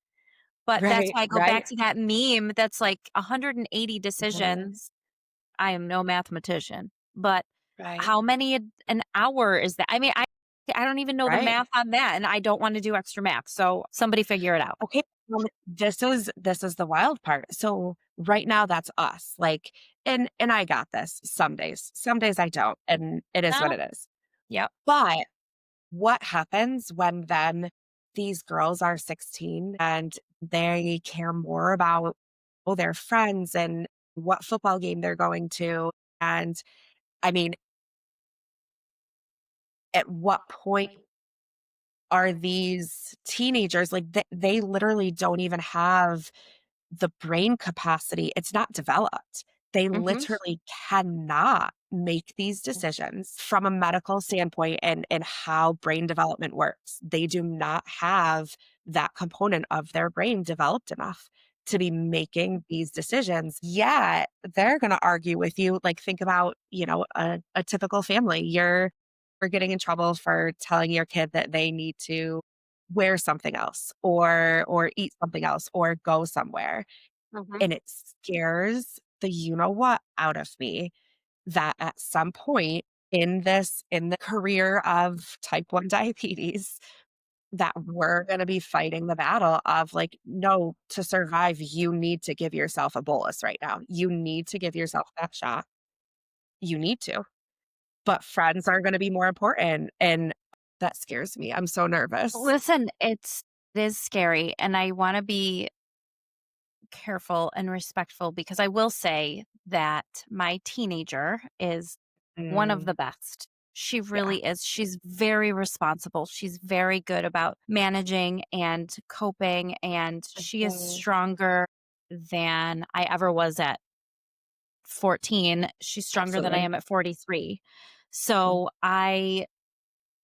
Speaker 3: but that's
Speaker 2: Right,
Speaker 3: why I go
Speaker 2: right.
Speaker 3: back to that meme that's like 180
Speaker 2: Mhm.
Speaker 3: decisions. I am no mathematician, but
Speaker 2: Right,
Speaker 3: how many an hour is that? I mean, I don't even know the
Speaker 2: right.
Speaker 3: math on that, and I don't wanna do extra math, so somebody figure it out.
Speaker 2: Okay, this is the wild part. So, right now, that's us, like and I got this some days I don't, and it is what
Speaker 3: No.
Speaker 2: it is.
Speaker 3: Yep.
Speaker 2: But what happens when then these girls are 16 and they care more about, their friends and what football game they're going to? And I mean, at what point are these teenagers like they literally don't even have the brain capacity, it's not developed. They
Speaker 3: Mhm.
Speaker 2: literally cannot make these decisions from a medical standpoint and how brain development works. They do not have that component of their brain developed enough to be making these decisions. Yet they're going to argue with you. Like, think about, a typical family. You're getting in trouble for telling your kid that they need to wear something else or eat something else or go somewhere,
Speaker 3: Mhm.
Speaker 2: and it scares the you know what out of me that at some point in the career of type 1 diabetes, that we're going to be fighting the battle of like, no, to survive you need to give yourself a bolus right now, you need to give yourself that shot, you need to, but friends are going to be more important, and that scares me. I'm so nervous.
Speaker 3: Listen, it is scary, and I wanna be careful and respectful because I will say that my teenager is one of
Speaker 2: Mm,
Speaker 3: the best. She
Speaker 2: yeah.
Speaker 3: really is. She's very responsible. She's very good about managing and coping, and she is
Speaker 2: Mhm,
Speaker 3: stronger than I ever was at 14. She's stronger than I
Speaker 2: absolutely.
Speaker 3: am at 43.
Speaker 2: Mhm,
Speaker 3: So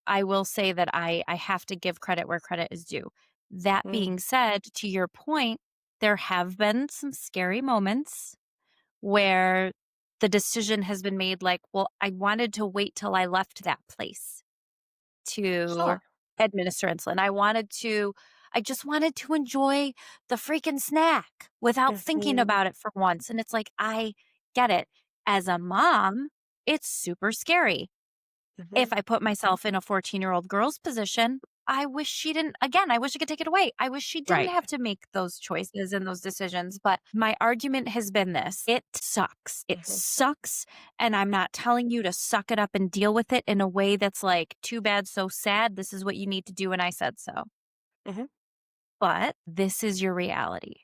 Speaker 3: I will say that I have to give credit where credit is due. That
Speaker 2: Mm.
Speaker 3: being said, to your point, there have been some scary moments where the decision has been made like, well, I wanted to wait till I left that place to
Speaker 2: Sure.
Speaker 3: administer insulin. I just wanted to enjoy the freaking snack without thinking
Speaker 2: Mhm.
Speaker 3: about it for once. And it's like, I get it. As a mom, it's super scary.
Speaker 2: Mhm.
Speaker 3: If I put myself in a 14-year-old girl's position, I wish she didn't again, I wish I could take it away. I wish she didn't
Speaker 2: Right.
Speaker 3: have to make those choices and those decisions, but my argument has been this: it sucks. It
Speaker 2: Mhm.
Speaker 3: sucks, and I'm not telling you to suck it up and deal with it in a way that's like, "Too bad, so sad. This is what you need to do, and I said so."
Speaker 2: Mhm.
Speaker 3: But this is your reality.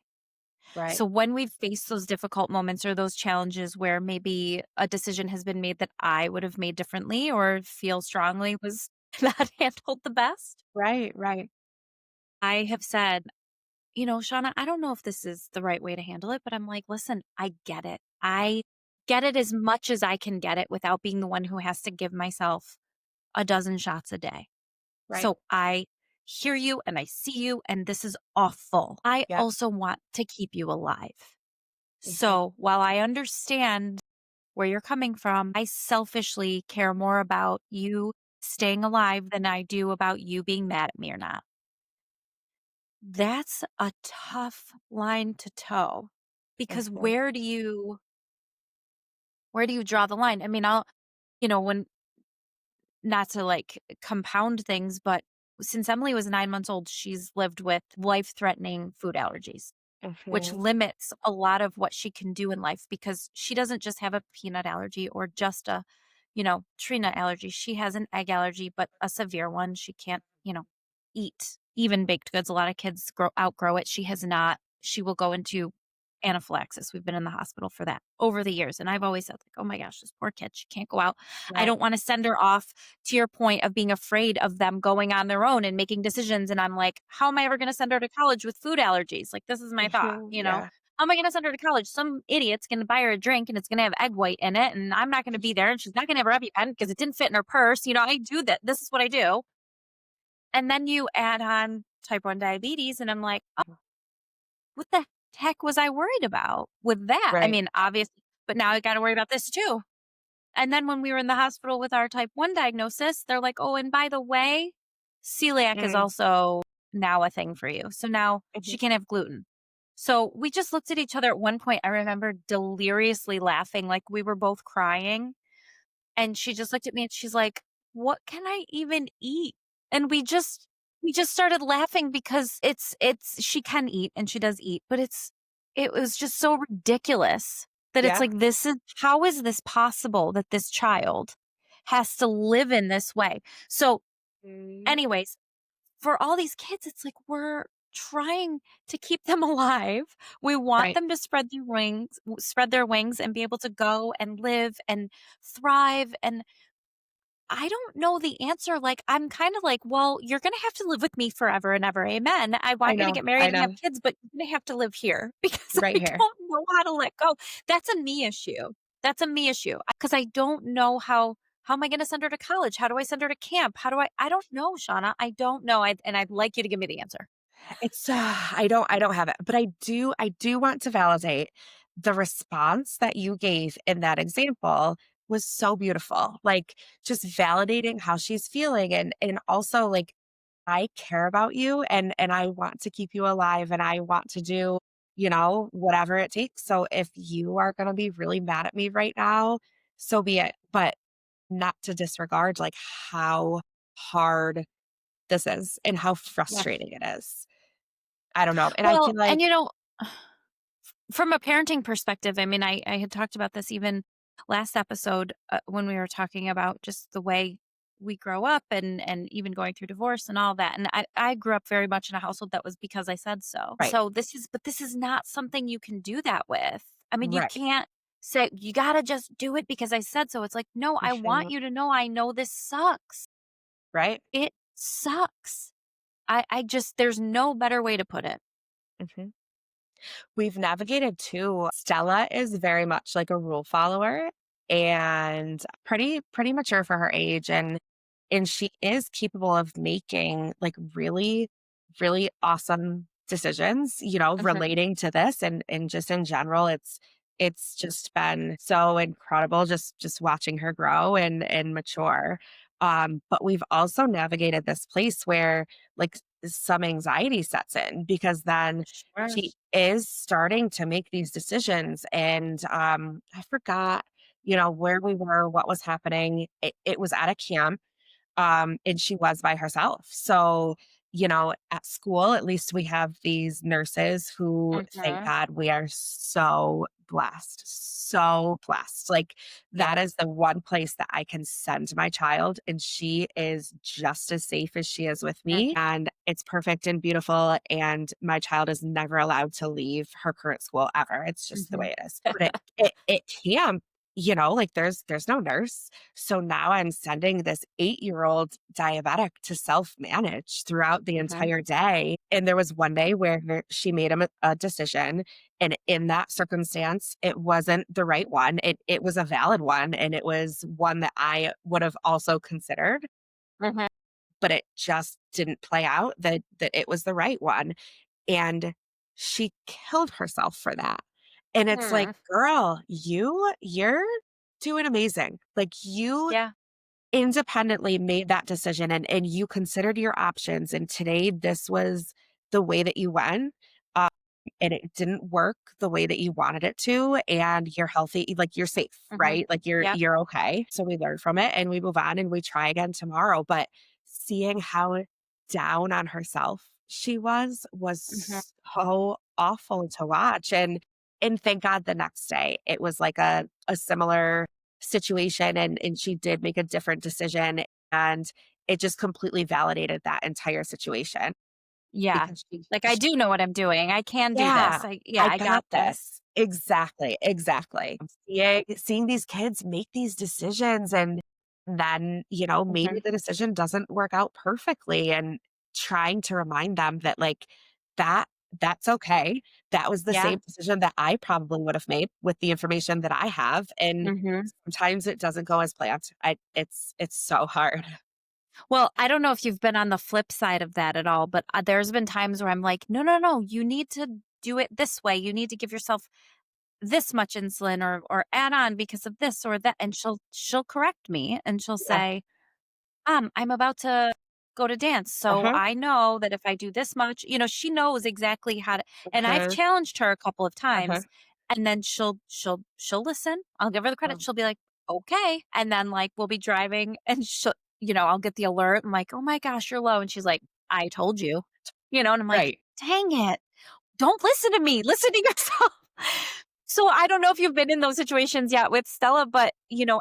Speaker 2: Right.
Speaker 3: So when we face those difficult moments or those challenges where maybe a decision has been made that I would have made differently or feel strongly was not handled the best,
Speaker 2: Right, right.
Speaker 3: I have said, Shauna, I don't know if this is the right way to handle it, but I'm like, listen, I get it. I get it as much as I can get it without being the one who has to give myself a dozen shots a day.
Speaker 2: Right.
Speaker 3: So I hear you and I see you, and this is awful. I
Speaker 2: Yep.
Speaker 3: also want to keep you alive.
Speaker 2: Mhm.
Speaker 3: So while I understand where you're coming from, I selfishly care more about you staying alive than I do about you being mad at me or not. That's a tough line to toe because
Speaker 2: Mhm.
Speaker 3: where do you draw the line? I mean, when not to like compound things, but since Emily was 9 months old, she's lived with life threatening food allergies, which
Speaker 2: Mhm.
Speaker 3: limits a lot of what she can do in life because she doesn't just have a peanut allergy or just a, tree nut allergy. She has an egg allergy, but a severe one. She can't, eat even baked goods. A lot of kids outgrow it. She has not. She will go into anaphylaxis. We've been in the hospital for that over the years. And I've always said, like, oh my gosh, this poor kid, she can't go out. I
Speaker 2: Right.
Speaker 3: don't want to send her off to your point of being afraid of them going on their own and making decisions. And I'm like, how am I ever going to send her to college with food allergies? Like, this is my thought,
Speaker 2: Mhm. Yeah.
Speaker 3: How am I going to send her to college? Some idiot's going to buy her a drink and it's going to have egg white in it. And I'm not going to be there. And she's not going to have her EpiPen because it didn't fit in her purse. I do that. This is what I do. And then you add on type 1 diabetes. And I'm like, oh,
Speaker 2: Mhm.
Speaker 3: what the heck was I worried about with that? I
Speaker 2: Right.
Speaker 3: mean, obviously, but now I got to worry about this too. And then when we were in the hospital with our type 1 diagnosis, they're like, "Oh, and by the way, celiac is
Speaker 2: Mm.
Speaker 3: also now a thing for you. So now
Speaker 2: Mhm.
Speaker 3: she can't have gluten." So we just looked at each other at one point. I remember deliriously laughing, like we were both crying. And she just looked at me and she's like, "What can I even eat?" And we just started laughing because she can eat and she does eat, but it was just so ridiculous that it's
Speaker 2: Yeah.
Speaker 3: like, how is this possible that this child has to live in this way? So,
Speaker 2: Mm.
Speaker 3: anyways, for all these kids, it's like we're trying to keep them alive. We want
Speaker 2: Right.
Speaker 3: them to spread their wings and be able to go and live and thrive. And I don't know the answer. Like, I'm kind of like, well, you're going to have to live with me forever and ever. Amen. I
Speaker 2: I
Speaker 3: want you to
Speaker 2: know.
Speaker 3: get married
Speaker 2: I
Speaker 3: and have
Speaker 2: know.
Speaker 3: kids, but you're going to have to live here because
Speaker 2: Right
Speaker 3: I
Speaker 2: here.
Speaker 3: don't know how to let go. That's a me issue. That's a me issue because I don't know how am I going to send her to college? How do I send her to camp? I don't know, Shauna. I don't know. And I'd like you to give me the answer.
Speaker 2: It's I don't have it, but I do want to validate the response that you gave in that example was so beautiful. Like just validating how she's feeling and also like I care about you and I want to keep you alive and I want to do, whatever it takes. So if you are going to be really mad at me right now, so be it. But not to disregard like how hard this is and how
Speaker 3: Yeah.
Speaker 2: frustrating it is. I don't know, and I
Speaker 3: Well,
Speaker 2: feel
Speaker 3: and
Speaker 2: like
Speaker 3: from a parenting perspective, I mean, I had talked about this even last episode when we were talking about just the way we grow up and even going through divorce and all that. And I grew up very much in a household that was because I said so.
Speaker 2: right,
Speaker 3: So this is not something you can do that with. I mean, you
Speaker 2: right,
Speaker 3: can't say you got to just do it because I said so. It's like, no, I
Speaker 2: mhm,
Speaker 3: want you to know I know this sucks.
Speaker 2: right,
Speaker 3: It sucks. I just there's no better way to put it.
Speaker 2: mhm. We've navigated too. Stella is very much like a rule follower and pretty mature for her age, and and she is capable of making like really, really awesome decisions,
Speaker 3: Mhm.
Speaker 2: relating to this and just in general, it's just been so incredible just watching her grow and mature. But we've also navigated this place where like some anxiety sets in because then
Speaker 3: Sure.
Speaker 2: she is starting to make these decisions. And I forgot, where we were, what was happening. It was at a camp, and she was by herself. So, at school, at least we have these nurses who, thank
Speaker 3: Mhm.
Speaker 2: God, we are so blessed, so blessed. Like, that
Speaker 3: Yeah.
Speaker 2: is the one place that I can send my child, and she is just as safe as she is with
Speaker 3: Mhm.
Speaker 2: me. And it's perfect and beautiful. And my child is never allowed to leave her current school ever. It's just the
Speaker 3: Mhm.
Speaker 2: way it is. But it can't, like there's no nurse, so now I'm sending this 8-year-old diabetic to self-manage throughout the
Speaker 3: Mhm.
Speaker 2: entire day. And there was one day where she made a decision. And in that circumstance, it wasn't the right one. It was a valid one. And it was one that I would have also considered,
Speaker 3: Mhm.
Speaker 2: but it just didn't play out that it was the right one. And she killed herself for that. And it's like,
Speaker 3: Hmm.
Speaker 2: girl, you're doing amazing. Like you
Speaker 3: Yeah.
Speaker 2: independently made that decision and you considered your options. And today this was the way that you went. Um, and it didn't work the way that you wanted it to. And you're healthy, like you're safe,
Speaker 3: Mhm.
Speaker 2: right? Like you're
Speaker 3: Yep.
Speaker 2: you're okay. So we learn from it and we move on and we try again tomorrow. But seeing how down on herself she
Speaker 3: Mhm.
Speaker 2: was so awful to watch. And thank God the next day it was like a similar situation and she did make a different decision and it just completely validated that entire situation
Speaker 3: Yeah.
Speaker 2: because
Speaker 3: Like, I do know what I'm doing. I can do
Speaker 2: yeah,
Speaker 3: this.
Speaker 2: I
Speaker 3: I got
Speaker 2: got
Speaker 3: this.
Speaker 2: this. Exactly, exactly. Seeing these kids make these decisions and then, maybe
Speaker 3: Mhm.
Speaker 2: the decision doesn't work out perfectly and trying to remind them that like that that's okay. That was the
Speaker 3: Yeah.
Speaker 2: same decision that I probably would have made with the information that I have. And
Speaker 3: Mhm.
Speaker 2: sometimes it doesn't go as planned. It's so hard.
Speaker 3: Well, I don't know if you've been on the flip side of that at all, but, there's been times where I'm like, "No, no, no, you need to do it this way. You need to give yourself this much insulin or add on because of this or that," and she'll correct me and she'll
Speaker 2: Yeah.
Speaker 3: say, I'm about to go to dance. So
Speaker 2: Uh-huh.
Speaker 3: I know that if I do this much, she knows exactly how to, and I've
Speaker 2: Uh-huh.
Speaker 3: challenged her a couple of
Speaker 2: Uh-huh.
Speaker 3: times and then she'll listen. I'll give her the credit.
Speaker 2: Oh,
Speaker 3: She'll be like, okay. And then like we'll be driving and I'll get the alert. I'm like, oh my gosh, you're low. And she's like, I told you, and I'm like,
Speaker 2: right.
Speaker 3: dang it. Don't listen to me. Listen to yourself. So I don't know if you've been in those situations yet with Stella, but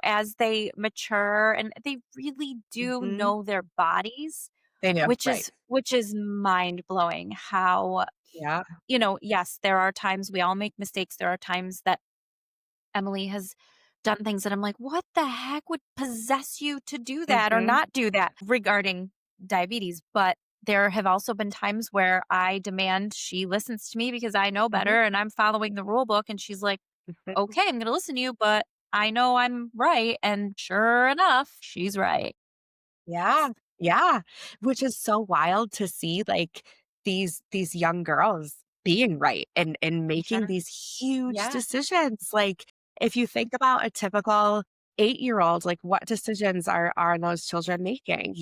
Speaker 3: as they mature and they really do
Speaker 2: Mhm.
Speaker 3: know their bodies,
Speaker 2: They do.
Speaker 3: which
Speaker 2: Right.
Speaker 3: is mind blowing how,
Speaker 2: Yeah.
Speaker 3: yes, there are times we all make mistakes. There are times that Emily has done things that I'm like, what the heck would possess you to do that or
Speaker 2: Mhm.
Speaker 3: not do that regarding diabetes? But there have also been times where I demand she listens to me because I know
Speaker 2: Mhm.
Speaker 3: better and I'm following the rule book. And she's like,
Speaker 2: Mhm.
Speaker 3: okay, I'm going to listen to you, but I know I'm right. And sure enough, she's right.
Speaker 2: Yeah. Yeah. Which is so wild to see like these young girls being right and making
Speaker 3: Sure.
Speaker 2: these huge
Speaker 3: Yeah,
Speaker 2: decisions. Like if you think about a typical 8-year-old, like what decisions are those children making,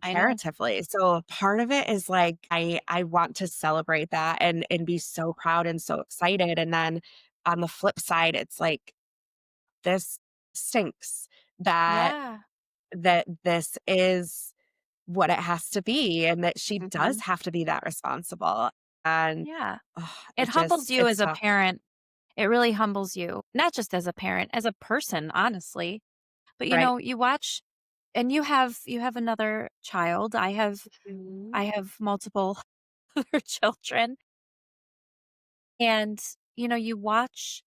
Speaker 3: I know.
Speaker 2: comparatively. So part of it is like I want to celebrate that and be so proud and so excited. And then on the flip side, it's like this stinks that
Speaker 3: Yeah.
Speaker 2: this is what it has to be and that she does
Speaker 3: Hmm.
Speaker 2: have to be that responsible. And
Speaker 3: Yeah.
Speaker 2: ugh,
Speaker 3: It humbles you
Speaker 2: it's
Speaker 3: as a
Speaker 2: tough.
Speaker 3: parent. It really humbles you, not just as a parent, as a person, honestly. But
Speaker 2: Right.
Speaker 3: you watch and you have another child.
Speaker 2: Mhm.
Speaker 3: I have multiple other children. And you watch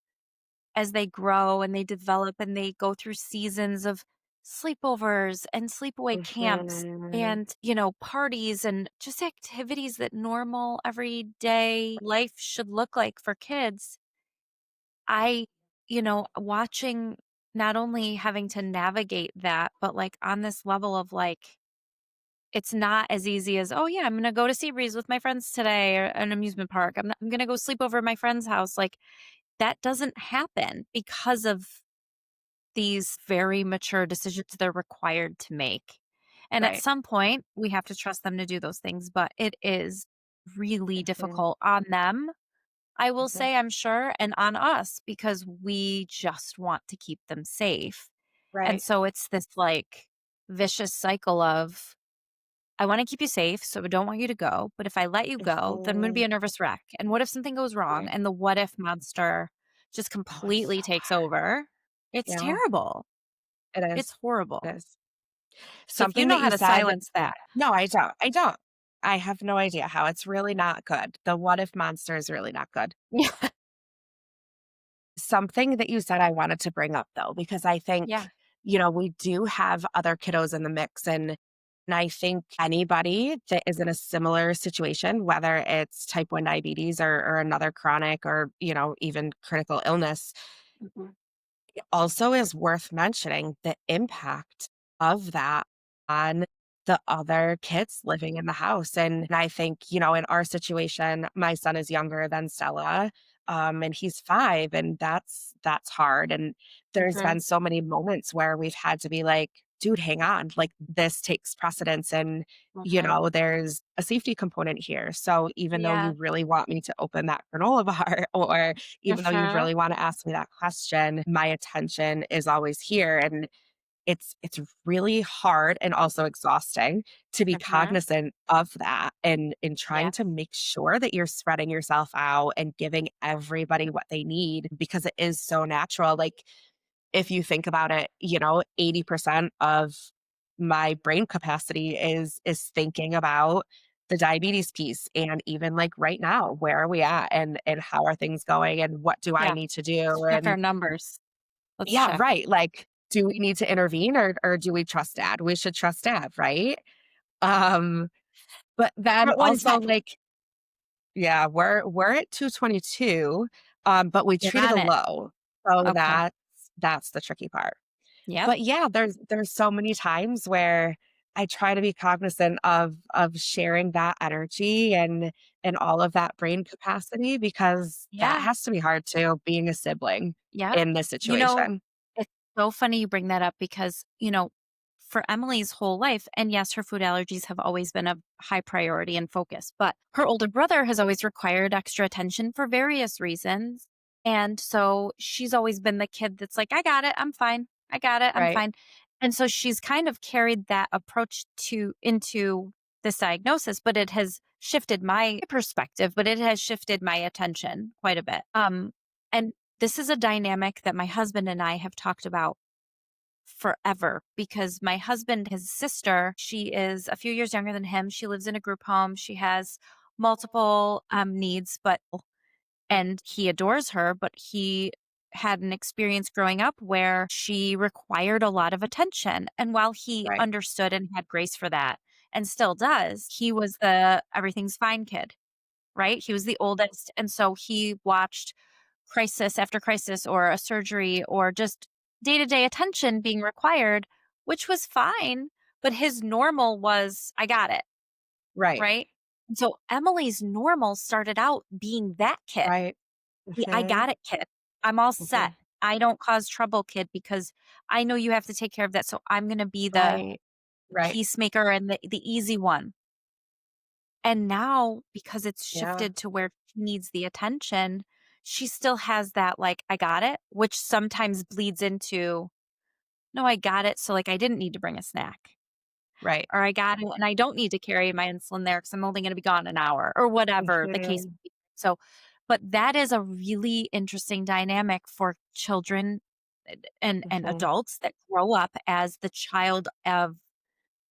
Speaker 3: as they grow and they develop and they go through seasons of sleepovers and sleepaway camps
Speaker 2: Mhm.
Speaker 3: and parties and just activities that normal everyday life should look like for kids. I, watching not only having to navigate that, but like on this level of like, it's not as easy as, oh yeah, I'm gonna go to Seabreeze with my friends today or an amusement park. I'm gonna go sleep over at my friend's house. Like that doesn't happen because of these very mature decisions they're required to make. And at
Speaker 2: Right.
Speaker 3: some point, we have to trust them to do those things, but it is really
Speaker 2: Mhm,
Speaker 3: difficult on them, I will
Speaker 2: mhm.
Speaker 3: say, I'm sure, and on us because we just want to keep them safe. And
Speaker 2: Right.
Speaker 3: so it's this like vicious cycle of, I want to keep you safe, so I don't want you to go. But if I let you go, then I'm going to be
Speaker 2: Mhm.
Speaker 3: a nervous wreck. And what if something goes wrong
Speaker 2: Right.
Speaker 3: and the what if monster just
Speaker 2: Oh, it's so
Speaker 3: completely takes
Speaker 2: hard.
Speaker 3: over? It's
Speaker 2: Yeah,
Speaker 3: terrible.
Speaker 2: it
Speaker 3: It's
Speaker 2: is. It
Speaker 3: horrible.
Speaker 2: is.
Speaker 3: So if you
Speaker 2: Something
Speaker 3: know
Speaker 2: that
Speaker 3: how
Speaker 2: you
Speaker 3: to
Speaker 2: said.
Speaker 3: silence that.
Speaker 2: No, I don't. I don't. I have no idea how. It's really not good. The what if monster is really not good.
Speaker 3: Yeah.
Speaker 2: Something that you said I wanted to bring up though, because I
Speaker 3: Yeah.
Speaker 2: think, we do have other kiddos in the mix. And I think anybody that is in a similar situation, whether it's type 1 diabetes or another chronic or, even critical illness,
Speaker 3: Mhm.
Speaker 2: also is worth mentioning the impact of that on the other kids living in the house. And I think, in our situation, my son is younger than Stella. And he's 5, and that's hard. And there's
Speaker 3: Mhm.
Speaker 2: been so many moments where we've had to be like, dude, hang on, like this takes precedence. And,
Speaker 3: Mhm.
Speaker 2: there's a safety component here. So even though you
Speaker 3: Yeah.
Speaker 2: really want me to open that granola bar, or even though you
Speaker 3: Mhm.
Speaker 2: really wanna ask me that question, my attention is always here, and it's really hard and also exhausting to be
Speaker 3: Mhm.
Speaker 2: cognizant of that, and trying
Speaker 3: Yeah.
Speaker 2: to make sure that you're spreading yourself out and giving everybody what they need because it is so natural. Like, if you think about it, 80% of my brain capacity is thinking about the diabetes piece. And even like right now, where are we at, and how are things going, and what do I
Speaker 3: Yeah.
Speaker 2: need to
Speaker 3: Let's
Speaker 2: do?
Speaker 3: check our
Speaker 2: And
Speaker 3: numbers. Let's
Speaker 2: yeah,
Speaker 3: check.
Speaker 2: right. Like, do we need to intervene, or do we trust dad? We should trust dad, right? Um, but
Speaker 3: We're
Speaker 2: then
Speaker 3: at
Speaker 2: also
Speaker 3: 110.
Speaker 2: like, yeah, we're at 222, but we
Speaker 3: Get
Speaker 2: treated a
Speaker 3: on it.
Speaker 2: low. So
Speaker 3: Okay.
Speaker 2: that's the tricky part.
Speaker 3: Yep.
Speaker 2: But yeah, there's so many times where I try to be cognizant of sharing that energy and all of that brain capacity, because that
Speaker 3: Yeah.
Speaker 2: has to be hard too, being a sibling
Speaker 3: Yep.
Speaker 2: in this
Speaker 3: You know,
Speaker 2: situation.
Speaker 3: it's so funny you bring that up because, for Emily's whole life, and yes, her food allergies have always been a high priority and focus, but her older brother has always required extra attention for various reasons. And so she's always been the kid that's like, I got it. I'm fine. I got it. I'm
Speaker 2: Right,
Speaker 3: fine. And so she's kind of carried that approach to into this diagnosis, but it has shifted my perspective, but it has shifted my attention quite a bit. And this is a dynamic that my husband and I have talked about forever because my husband, his sister, she is a few years younger than him. She lives in a group home. She has multiple needs, but and he adores her, but he had an experience growing up where she required a lot of attention. And while he
Speaker 2: right,
Speaker 3: understood and had grace for that and still does, he was the everything's fine kid, right? He was the oldest. And so he watched crisis after crisis or a surgery or just day to day attention being required, which was fine. But his normal was, I got it,
Speaker 2: right,
Speaker 3: right? And so Emily's normal started out being that kid.
Speaker 2: right.
Speaker 3: The I
Speaker 2: Mhm,
Speaker 3: got it kid. I'm all set.
Speaker 2: mhm.
Speaker 3: I don't cause trouble kid because I know you have to take care of that. So I'm going to be the
Speaker 2: Right, right.
Speaker 3: peacemaker and the easy one. And now, because it's
Speaker 2: Yeah,
Speaker 3: shifted to where she needs the attention, she still has that, like, I got it, which sometimes bleeds into, no, I got it. So, like, I didn't need to bring a snack,
Speaker 2: right.
Speaker 3: or I got it and I don't need to carry my insulin there because I'm only going to be gone an hour, or whatever the case
Speaker 2: Mhm,
Speaker 3: may be. So, but that is a really interesting dynamic for children and
Speaker 2: mhm.
Speaker 3: adults that grow up as the child of,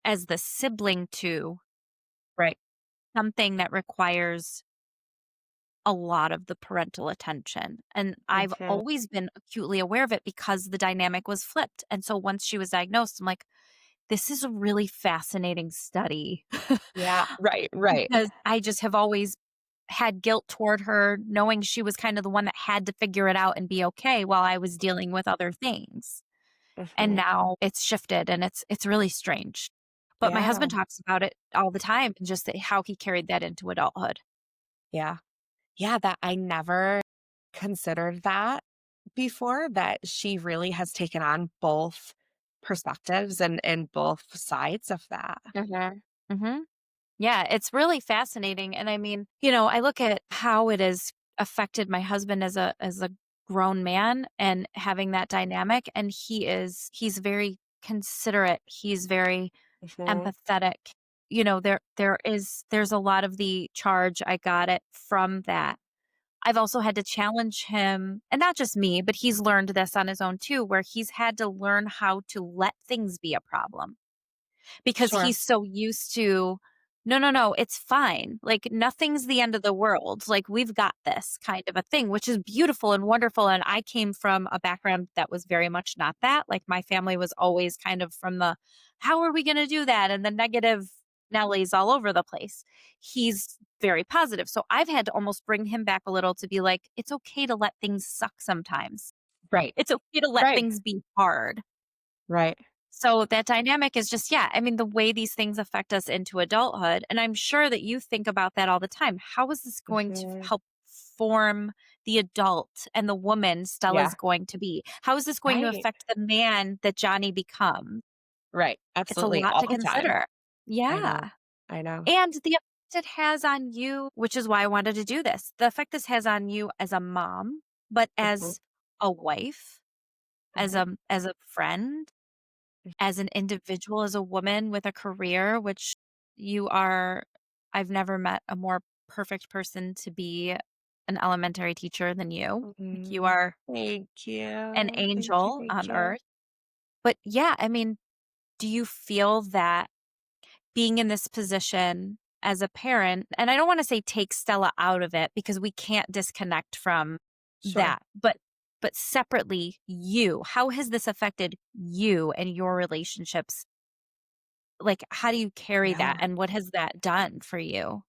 Speaker 3: as the sibling to
Speaker 2: Right.
Speaker 3: something that requires a lot of the parental attention. And I've
Speaker 2: Mhm.
Speaker 3: always been acutely aware of it because the dynamic was flipped. And so once she was diagnosed, I'm like, this is a really fascinating study
Speaker 2: Yeah, right, right.
Speaker 3: because I just have always had guilt toward her, knowing she was kind of the one that had to figure it out and be okay while I was dealing with other things. And
Speaker 2: Mhm.
Speaker 3: now it's shifted and it's really strange. But my
Speaker 2: Yeah.
Speaker 3: husband talks about it all the time and just how he carried that into adulthood.
Speaker 2: Yeah. Yeah, that I never considered that before, that she really has taken on both perspectives and both sides of that.
Speaker 3: Mhm. Mhm. Yeah, it's really fascinating, and I mean, I look at how it has affected my husband as a grown man and having that dynamic, and he's very considerate, he's very
Speaker 2: Mhm.
Speaker 3: empathetic. There's a lot of the charge I got it from that. I've also had to challenge him, and not just me, but he's learned this on his own too, where he's had to learn how to let things be a problem because
Speaker 2: Sure.
Speaker 3: he's so used to, "No, no, no, it's fine. Like, nothing's the end of the world. Like, we've got this," kind of a thing, which is beautiful and wonderful, and I came from a background that was very much not that. Like, my family was always kind of from the, "How are we gonna do that?" and the negative Nellies all over the place. He's very positive, so I've had to almost bring him back a little to be like, "It's okay to let things suck sometimes.
Speaker 2: Right.
Speaker 3: It's okay to let
Speaker 2: Right.
Speaker 3: things be hard."
Speaker 2: Right.
Speaker 3: So that dynamic is just, yeah, I mean, the way these things affect us into adulthood. And I'm sure that you think about that all the time. How is this going to
Speaker 2: Mhm.
Speaker 3: help form the adult and the woman Stella's
Speaker 2: Yeah.
Speaker 3: going to be? How is this going to
Speaker 2: Right.
Speaker 3: affect the man that Johnny becomes?
Speaker 2: Right.
Speaker 3: It's a
Speaker 2: Absolutely.
Speaker 3: lot
Speaker 2: All
Speaker 3: to
Speaker 2: the time.
Speaker 3: consider.
Speaker 2: I know.
Speaker 3: Yeah.
Speaker 2: I know.
Speaker 3: And the effect it has on you, which is why I wanted to do this, the effect this has on you as a mom, but
Speaker 2: Mhm.
Speaker 3: as a wife,
Speaker 2: Mhm.
Speaker 3: as a friend, as an individual, as a woman with a career, which you are. I've never met a more perfect person to be an elementary teacher than you. Like, you
Speaker 2: Mhm.
Speaker 3: are
Speaker 2: Thank
Speaker 3: an
Speaker 2: you. Thank you.
Speaker 3: angel
Speaker 2: Thank
Speaker 3: on
Speaker 2: you.
Speaker 3: earth. But yeah, I mean, do you feel that being in this position as a parent, and I don't want to say take Stella out of it because we can't disconnect from
Speaker 2: Sure.
Speaker 3: that, but separately, how has this affected you and your relationships? Like, how do you carry that,
Speaker 2: Yeah.
Speaker 3: and what has that done for you?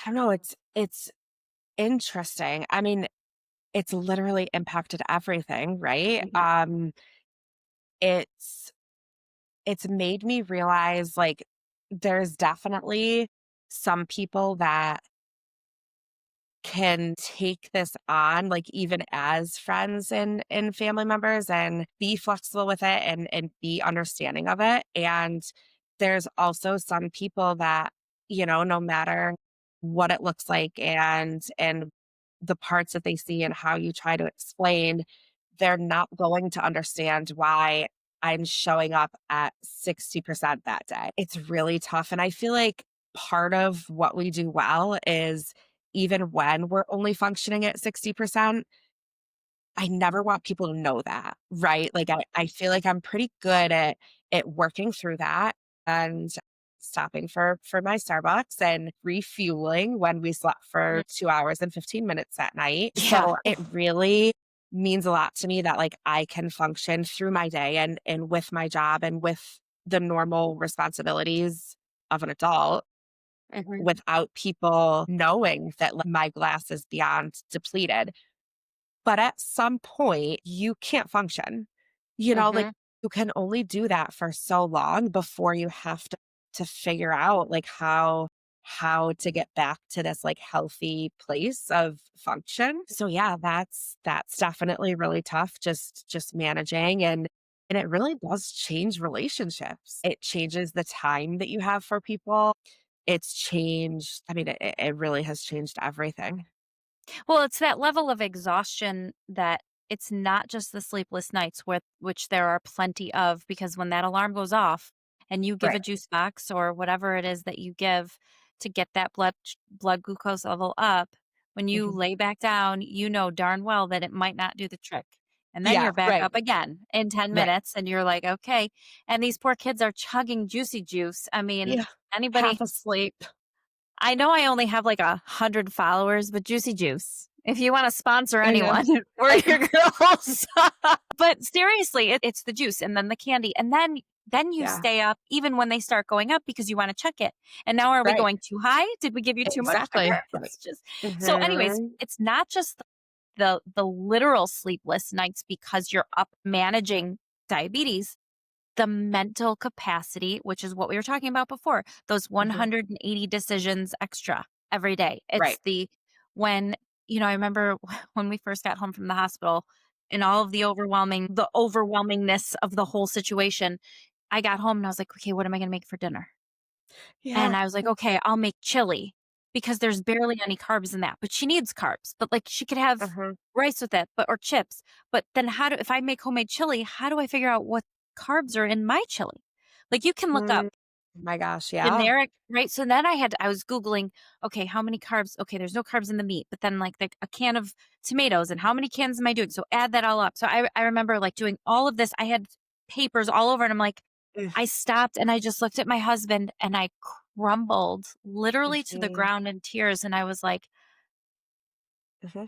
Speaker 2: I don't know. It's interesting. I mean, it's literally impacted everything, right?
Speaker 3: Mhm,
Speaker 2: It's it's made me realize, like, there's definitely some people that can take this on, like, even as friends and family members, and be flexible with it and be understanding of it. And there's also some people that, no matter what it looks like and the parts that they see and how you try to explain, they're not going to understand why I'm showing up at 60% that day. It's really tough. And I feel like part of what we do well is, even when we're only functioning at 60%, I never want people to know that, right? Like, I feel like I'm pretty good at working through that and stopping for my Starbucks and refueling when we slept for
Speaker 3: mm.
Speaker 2: 2 hours and 15 minutes at night.
Speaker 3: Yeah.
Speaker 2: So it really means a lot to me that, like, I can function through my day and with my job and with the normal responsibilities of an adult
Speaker 3: Mhm,
Speaker 2: without people knowing that, like, my glass is beyond depleted. But at some point, you can't function. Like,
Speaker 3: mhm.
Speaker 2: you can only do that for so long before you have to figure out, like, how to get back to this, like, healthy place of function. So yeah, that's definitely really tough, just managing, and it really does change relationships. It changes the time that you have for people. It's changed, I mean, it really has changed everything.
Speaker 3: Well, it's that level of exhaustion that it's not just the sleepless nights, with which there are plenty of, because when that alarm goes off and you give
Speaker 2: Right.
Speaker 3: a juice box or whatever it is that you give to get that blood glucose level up, when you
Speaker 2: Mhm.
Speaker 3: lay back down, you know darn well that it might not do the trick. And then
Speaker 2: Yeah,
Speaker 3: you're back
Speaker 2: right,
Speaker 3: up again in 10
Speaker 2: right.
Speaker 3: minutes and you're like, okay. And these poor kids are chugging juicy juice. I mean,
Speaker 2: Yeah,
Speaker 3: anybody.
Speaker 2: half asleep.
Speaker 3: I know I only have like 100 followers, but Juicy Juice, if you want to sponsor
Speaker 2: I know,
Speaker 3: anyone, we're
Speaker 2: I know.
Speaker 3: your girls. But seriously, it's the juice and then the candy. And then you
Speaker 2: Yeah,
Speaker 3: stay up even when they start going up because you want to check it. And now, are we
Speaker 2: right,
Speaker 3: going too high? Did we give you too much sugar?
Speaker 2: exactly, right.
Speaker 3: It's just, so anyways,
Speaker 2: Mhm.
Speaker 3: it's not just the literal sleepless nights because you're up managing diabetes, the mental capacity, which is what we were talking about before, those
Speaker 2: Mhm.
Speaker 3: 180 decisions extra every day.
Speaker 2: Right.
Speaker 3: It's the when, I remember when we first got home from the hospital and all of the overwhelmingness of the whole situation, I got home and I was like, okay, what am I going to make for dinner?
Speaker 2: Yeah.
Speaker 3: And I was like, "Okay, I'll make chili," because there's barely any carbs in that, but she needs carbs, but, like, she could have
Speaker 2: Uh-huh.
Speaker 3: rice with it, or chips, but then if I make homemade chili, how do I figure out what carbs are in my chili? Like, you can look up
Speaker 2: Mm. My gosh, yeah.
Speaker 3: generic, right? So then I was Googling, okay, how many carbs? Okay, there's no carbs in the meat, but then like a can of tomatoes and how many cans am I doing? So add that all up. So I remember like doing all of this. I had papers all over and I'm like,
Speaker 2: Ugh.
Speaker 3: I stopped and I just looked at my husband and I crumbled literally to the
Speaker 2: Mhm.
Speaker 3: ground in tears. And I was like,
Speaker 2: Mhm.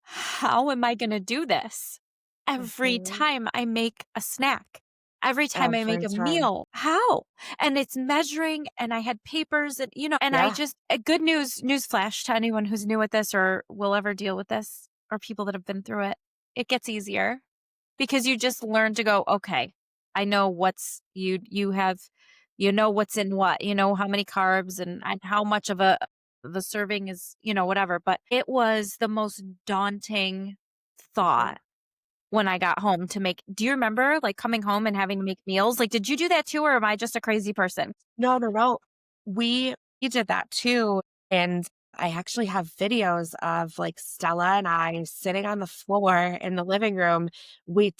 Speaker 3: how am I going to do this? Every
Speaker 2: Mhm.
Speaker 3: time I make a snack, every time I make
Speaker 2: Every
Speaker 3: a
Speaker 2: time.
Speaker 3: meal, how? And it's measuring, and I had papers, and and I
Speaker 2: Yeah.
Speaker 3: just good newsflash to anyone who's new at this or will ever deal with this or people that have been through it. It gets easier because you just learn to go, okay, I know you know what's in what, you know how many carbs and how much of a the serving is, whatever. But it was the most daunting
Speaker 2: Mhm.
Speaker 3: thought when I got home to make. Do you remember like coming home and having to make meals? Like, did you do that too, or am I just a crazy person?
Speaker 2: No, no, no. We did that too, and I actually have videos of, like, Stella and I sitting on the floor in the living room. We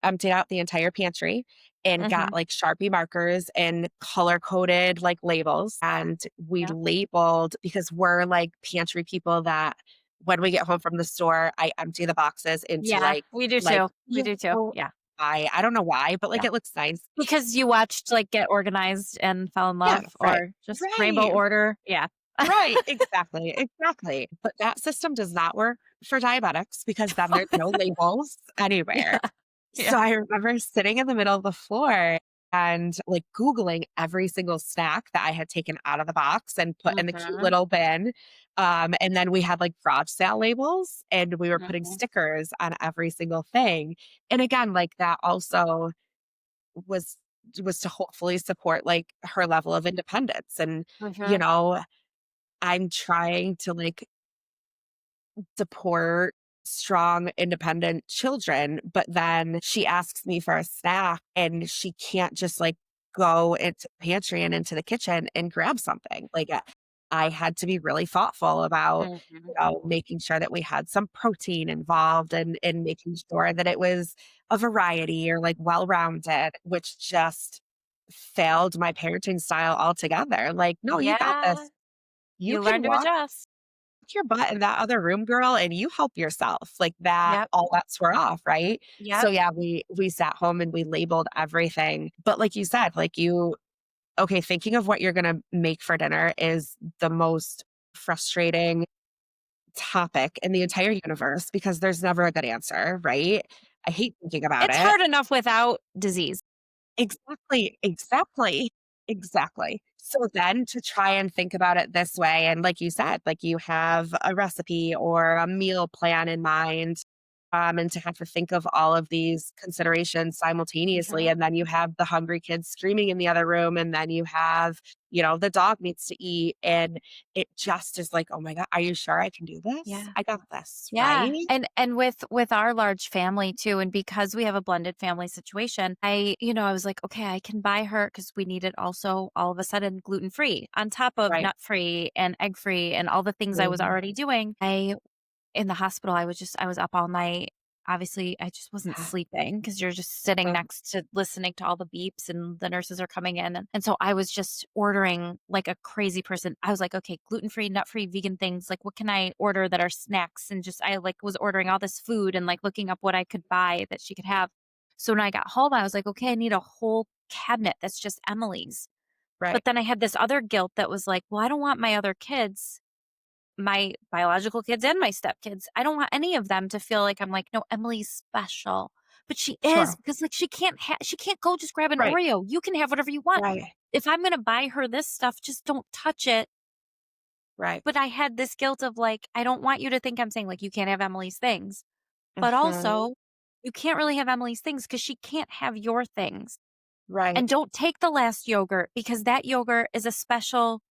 Speaker 2: emptied out the entire pantry and got,
Speaker 3: Mhm.
Speaker 2: like, Sharpie markers and color-coded, like, labels, and we
Speaker 3: Yeah.
Speaker 2: labeled because we're, like, pantry people that when we get home from the store, I empty the boxes into,
Speaker 3: Yeah, we do
Speaker 2: like,
Speaker 3: too. We do too. Yeah.
Speaker 2: I don't know why, but, like,
Speaker 3: Yeah.
Speaker 2: it looks nice.
Speaker 3: Because you watched like Get Organized and fell in
Speaker 2: Yeah,
Speaker 3: love
Speaker 2: right.
Speaker 3: or just Rainbow
Speaker 2: Right.
Speaker 3: Order. Yeah.
Speaker 2: Right, exactly, exactly. But that system does not work for diabetics because then there's no labels anywhere.
Speaker 3: Yeah. Yeah.
Speaker 2: So I remember sitting in the middle of the floor and like Googling every single snack that I had taken out of the box and put in the cute
Speaker 3: Mhm.
Speaker 2: little bin. And then we had like garage sale labels and we were putting
Speaker 3: Mhm.
Speaker 2: stickers on every single thing. And again, like that also was to hopefully support like her level of independence. And, you
Speaker 3: Mhm.
Speaker 2: know, I'm trying to like support strong, independent children, but then she asks me for a snack and she can't just like go into the pantry and into the kitchen and grab something. Like I had to be really thoughtful about,
Speaker 3: Mhm.
Speaker 2: making sure that we had some protein involved and making sure that it was a variety or like well-rounded, which just failed my parenting style altogether. Like, no, you got
Speaker 3: Yeah.
Speaker 2: this. You
Speaker 3: You
Speaker 2: can
Speaker 3: learn to
Speaker 2: walk
Speaker 3: adjust.
Speaker 2: your butt in that other room, girl, and you help yourself. Like that,
Speaker 3: Yep.
Speaker 2: all bets were off, right? So
Speaker 3: Yep.
Speaker 2: yeah, we sat home and we labeled everything. But like you said, like you okay, thinking of what you're gonna make for dinner is the most frustrating topic in the entire universe because there's never a good answer, right? I hate thinking about
Speaker 3: It's
Speaker 2: it.
Speaker 3: hard enough without disease.
Speaker 2: Exactly, exactly, exactly. So then to try and think about it this way, and like you said, like you have a recipe or a meal plan in mind, and to have to think of all of these considerations simultaneously.
Speaker 3: Mhm.
Speaker 2: And then you have the hungry kids screaming in the other room, and then you have, the dog needs to eat. And it just is like, oh my God, are you sure I can do this?
Speaker 3: Yeah.
Speaker 2: I got this,
Speaker 3: Yeah,
Speaker 2: right?
Speaker 3: and with our large family too, and because we have a blended family situation, I was like, okay, I can buy her because we needed also all of a sudden gluten free on top of
Speaker 2: Right.
Speaker 3: nut free and egg free and all the things I was
Speaker 2: Mhm.
Speaker 3: already doing. I In the hospital, I was up all night. Obviously, I just wasn't
Speaker 2: Yeah.
Speaker 3: sleeping because you're just sitting next to listening to all the beeps and the nurses are coming in. And so I was just ordering like a crazy person. I was like, okay, gluten-free, nut-free, vegan things. Like, what can I order that are snacks? And just, I like was ordering all this food and like looking up what I could buy that she could have. So when I got home, I was like, okay, I need a whole cabinet that's just Emily's.
Speaker 2: Right.
Speaker 3: But then I had this other guilt that was like, well, I don't want my other kids, my biological kids and my stepkids. I don't want any of them to feel like I'm like, "No, Emily's special." But she is
Speaker 2: Sure.
Speaker 3: because, like, she can't go just grab an
Speaker 2: Right.
Speaker 3: Oreo. You can have whatever you want.
Speaker 2: Right.
Speaker 3: If I'm gonna buy her this stuff, just don't touch it
Speaker 2: Right.
Speaker 3: But I had this guilt of like, I don't want you to think I'm saying like, you can't have Emily's things, but
Speaker 2: Mhm.
Speaker 3: also you can't really have Emily's things because she can't have your things.
Speaker 2: Right.
Speaker 3: And don't take the last yogurt because that yogurt is a special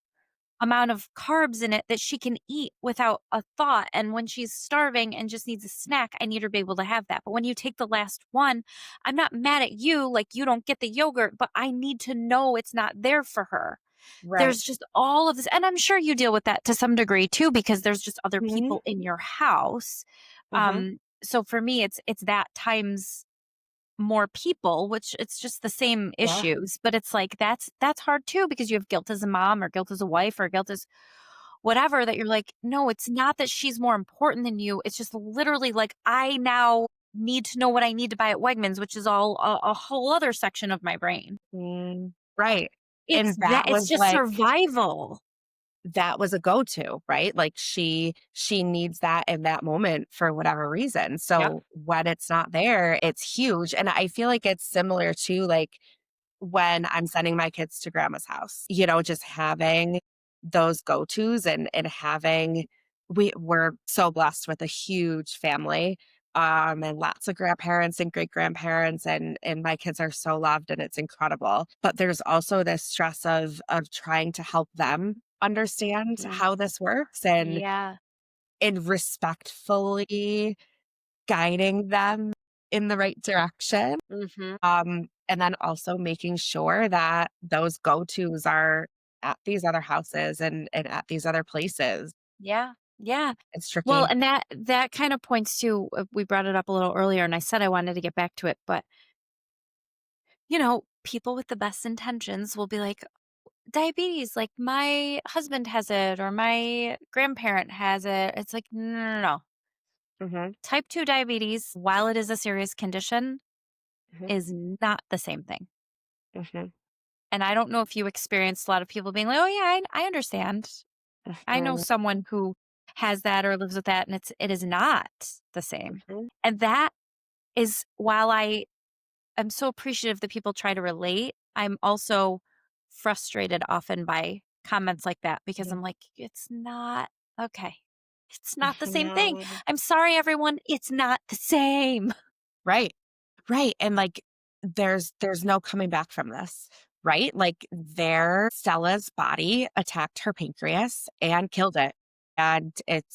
Speaker 3: amount of carbs in it that she can eat without a thought. And when she's starving and just needs a snack, I need her to be able to have that. But when you take the last one, I'm not mad at you, like you don't get the yogurt, but I need to know it's not there for her.
Speaker 2: Right.
Speaker 3: There's just all of this. And I'm sure you deal with that to some degree too, because there's just other
Speaker 2: Mhm.
Speaker 3: people in your house.
Speaker 2: Mhm.
Speaker 3: So for me, it's that times more people, which it's just the same
Speaker 2: Yeah.
Speaker 3: issues, but it's like that's hard too because you have guilt as a mom or guilt as a wife or guilt as whatever that you're like, no, it's not that she's more important than you. It's just literally like I now need to know what I need to buy at Wegmans, which is all a whole other section of my brain.
Speaker 2: Right. And that
Speaker 3: It's
Speaker 2: was
Speaker 3: just
Speaker 2: like
Speaker 3: survival.
Speaker 2: that was a go-to, right? Like she needs that in that moment for whatever reason.
Speaker 3: Yep.
Speaker 2: So when it's not there, it's huge. And I feel like it's similar to like when I'm sending my kids to grandma's house, just having those go-tos and having we're so blessed with a huge family. And lots of grandparents and great grandparents and my kids are so loved and it's incredible. But there's also this stress of trying to help them understand
Speaker 3: Mm.
Speaker 2: how this works
Speaker 3: Yeah.
Speaker 2: and respectfully guiding them in the right direction.
Speaker 3: Mhm.
Speaker 2: And then also making sure that those go-tos are at these other houses and at these other places.
Speaker 3: Yeah. Yeah.
Speaker 2: It's
Speaker 3: Well,
Speaker 2: tricky.
Speaker 3: and that kind of points to we brought it up a little earlier and I said I wanted to get back to it, but people with the best intentions will be like diabetes, like my husband has it or my grandparent has it. It's like no, no, no, no.
Speaker 2: Mhm,
Speaker 3: Type 2 diabetes, while it is a serious condition,
Speaker 2: mhm,
Speaker 3: is not the same thing.
Speaker 2: mhm,
Speaker 3: And I don't know if you experienced a lot of people being like, "Oh yeah, I understand. I know
Speaker 2: mhm,
Speaker 3: someone who has that or lives with that," and it is not the same.
Speaker 2: mhm,
Speaker 3: And that is while I'm so appreciative that people try to relate. I'm also frustrated often by comments like that because
Speaker 2: mhm,
Speaker 3: I'm like, it's not okay. It's not the same thing.
Speaker 2: mhm.
Speaker 3: I'm sorry, everyone. It's not the same.
Speaker 2: Right. Right, and, like, there's no coming back from this, right? Like, Stella's body attacked her pancreas and killed it, and it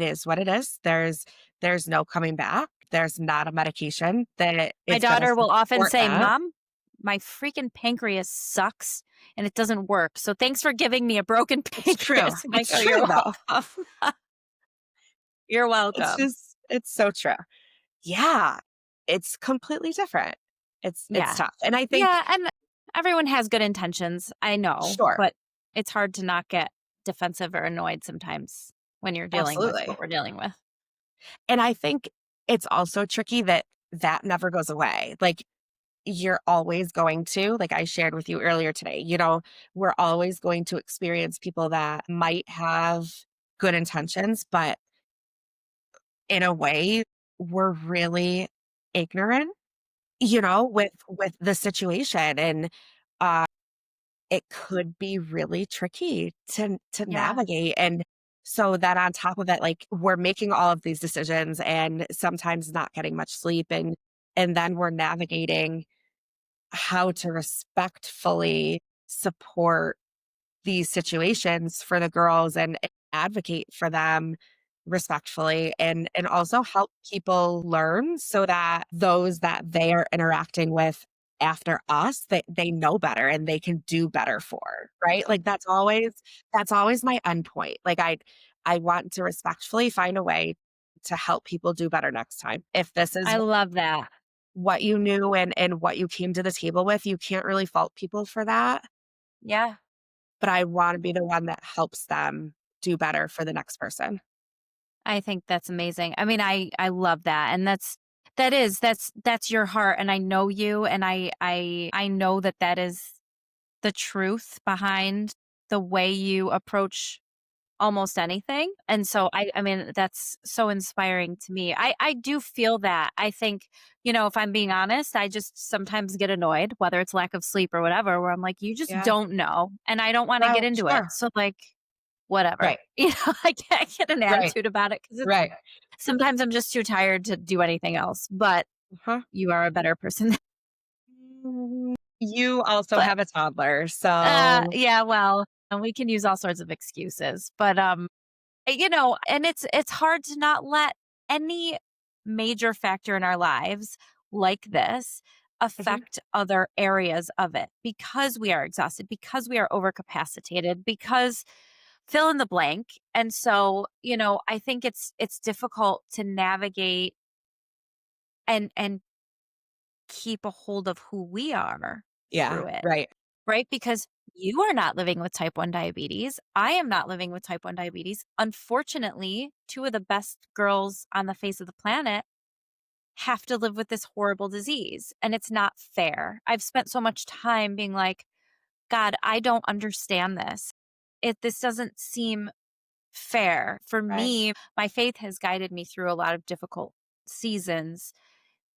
Speaker 2: is what it is. There's no coming back. There's not a medication that
Speaker 3: My
Speaker 2: is gonna
Speaker 3: daughter will often
Speaker 2: support
Speaker 3: say,
Speaker 2: that.
Speaker 3: Mom, my freaking pancreas sucks and it doesn't work. So thanks for giving me a broken
Speaker 2: It's true.
Speaker 3: pancreas. I'm like,
Speaker 2: It's
Speaker 3: oh,
Speaker 2: true,
Speaker 3: you're
Speaker 2: though.
Speaker 3: welcome. You're welcome.
Speaker 2: It's so true. Yeah. It's completely different. It's
Speaker 3: Yeah.
Speaker 2: tough, and I think
Speaker 3: Yeah, and everyone has good intentions, I know,
Speaker 2: sure,
Speaker 3: but it's hard to not get defensive or annoyed sometimes when you're dealing with what
Speaker 2: absolutely.
Speaker 3: we're dealing with.
Speaker 2: And I think it's also tricky that that never goes away. Like, you're always going to, like I shared with you earlier today, we're always going to experience people that might have good intentions, but in a way, we're really ignorant, with the situation. And uh, it could be really tricky to
Speaker 3: Yeah,
Speaker 2: navigate. And so that on top of it, like we're making all of these decisions and sometimes not getting much sleep and then we're navigating how to respectfully support these situations for the girls and advocate for them respectfully and also help people learn so that those that they are interacting with after us that they know better and they can do better for, right? Like that's always my end point. Like I want to respectfully find a way to help people do better next time. If this is
Speaker 3: I love that.
Speaker 2: what you knew and what you came to the table with, you can't really fault people for that,
Speaker 3: Yeah,
Speaker 2: but I wanna be the one that helps them do better for the next person.
Speaker 3: I think that's amazing. I mean, I love that, and that's your heart, and I know you, and I know that that is the truth behind the way you approach almost anything. And so I mean, that's so inspiring to me. I do feel that. I think, if I'm being honest, I just sometimes get annoyed, whether it's lack of sleep or whatever, where I'm like, you just
Speaker 2: Yeah.
Speaker 3: don't know. And I don't want to get
Speaker 2: No,
Speaker 3: into it.
Speaker 2: sure.
Speaker 3: So like whatever.
Speaker 2: Right.
Speaker 3: I can't get an
Speaker 2: Right.
Speaker 3: attitude about it because it's
Speaker 2: Right.
Speaker 3: sometimes I'm just too tired to do anything else, but
Speaker 2: Huh.
Speaker 3: you are a better person.
Speaker 2: You also
Speaker 3: But,
Speaker 2: have a toddler, so
Speaker 3: yeah, well, and we can use all sorts of excuses, but, and it's hard to not let any major factor in our lives like this
Speaker 2: mhm,
Speaker 3: affect other areas of it because we are exhausted, because we are overcapacitated, because fill in the blank. And so, I think it's difficult to navigate and keep a hold of who we are
Speaker 2: yeah,
Speaker 3: through it,
Speaker 2: right.
Speaker 3: right? Because you are not living with type 1 diabetes. I am not living with type 1 diabetes. Unfortunately, two of the best girls on the face of the planet have to live with this horrible disease. And it's not fair. I've spent so much time being like, God, I don't understand this. This doesn't seem fair. For
Speaker 2: Right.
Speaker 3: me, my faith has guided me through a lot of difficult seasons.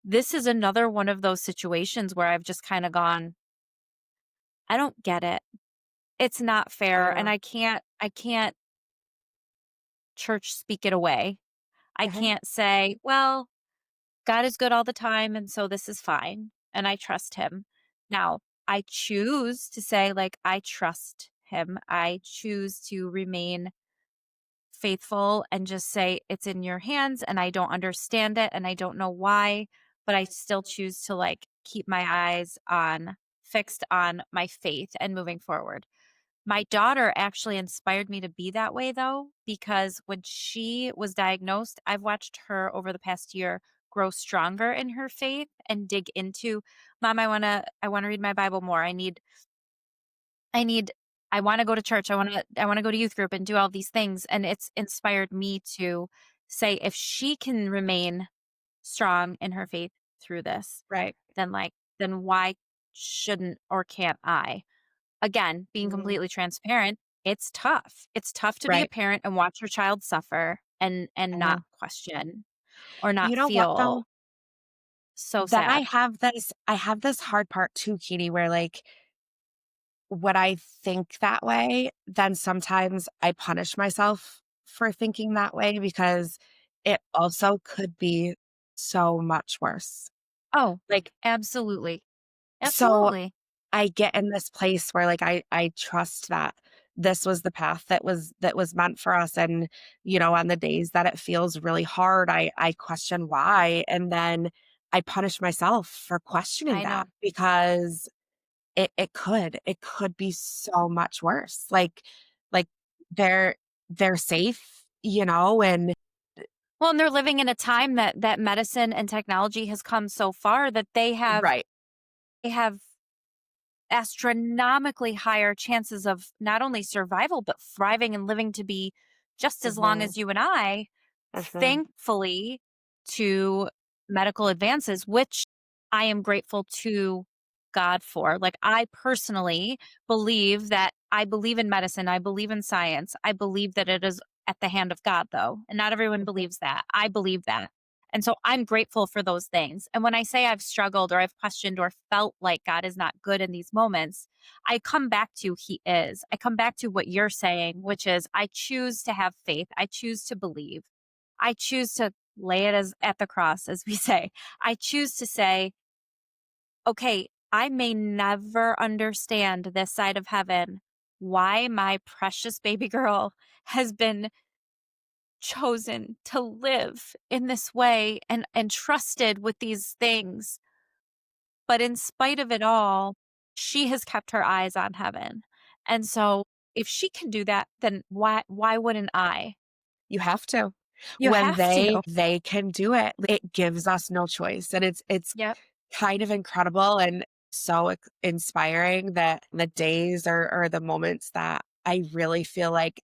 Speaker 3: This is another one of those situations where I've just kind of gone, I don't get it. It's not
Speaker 2: I
Speaker 3: fair, and
Speaker 2: know.
Speaker 3: I can't church speak it away. I
Speaker 2: Mhm,
Speaker 3: can't say, "Well, God is good all the time, and so this is fine, and I trust him." Now, I choose to say, like, I trust him. I choose to remain faithful and just say, "It's in your hands, and I don't understand it, and I don't know why," but I still choose to, like, keep my eyes on fixed on my faith and moving forward. My daughter actually inspired me to be that way though, because when she was diagnosed, I've watched her over the past year grow stronger in her faith and dig into, Mom, I want to read my Bible more. I need I want to go to church. I want to go to youth group and do all these things. And it's inspired me to say if she can remain strong in her faith through this,
Speaker 2: right.
Speaker 3: then why shouldn't or can't I? Again, being
Speaker 2: Mm,
Speaker 3: completely transparent, it's tough. It's tough to be a
Speaker 2: right.
Speaker 3: parent and watch your child suffer and
Speaker 2: I
Speaker 3: not
Speaker 2: know.
Speaker 3: question or
Speaker 2: You
Speaker 3: not
Speaker 2: know what
Speaker 3: feel
Speaker 2: though?
Speaker 3: so
Speaker 2: Then
Speaker 3: sad.
Speaker 2: I have this hard part too, Katie, where like when I think that way, then sometimes I punish myself for thinking that way because it also could be so much worse.
Speaker 3: Oh,
Speaker 2: Like,
Speaker 3: absolutely.
Speaker 2: so
Speaker 3: Absolutely.
Speaker 2: I get in this place where like I trust that this was the path that was meant for us. And, on the days that it feels really hard, I question why. And then I punish myself for questioning
Speaker 3: I know.
Speaker 2: that because it could be so much worse. Like they're they're safe, and
Speaker 3: Well, and they're living in a time that medicine and technology has come so far that
Speaker 2: right.
Speaker 3: they have astronomically higher chances of not only survival, but thriving and living to be just as long
Speaker 2: Mhm.
Speaker 3: as you and I,
Speaker 2: Mhm.
Speaker 3: thankfully to medical advances, which I am grateful to God for. Like, I personally believe that I believe in medicine, I believe in science, I believe that it is at the hand of God, though. And not everyone
Speaker 2: Mhm.
Speaker 3: believes that. I believe that. And so I'm grateful for those things. And when I say I've struggled or I've questioned or felt like God is not good in these moments, I come back to He is. I come back to what you're saying, which is I choose to have faith. I choose to believe. I choose to lay it as at the cross, as we say. I choose to say, okay, I may never understand this side of heaven why my precious baby girl has been chosen to live in this way and trusted with these things. But in spite of it all, she has kept her eyes on heaven. And so if she can do that, then why wouldn't I?
Speaker 2: You have to.
Speaker 3: You
Speaker 2: When
Speaker 3: have to.
Speaker 2: they can do it, it gives us no choice. And it's
Speaker 3: Yep.
Speaker 2: kind of incredible and so inspiring that the days or the moments that I really feel like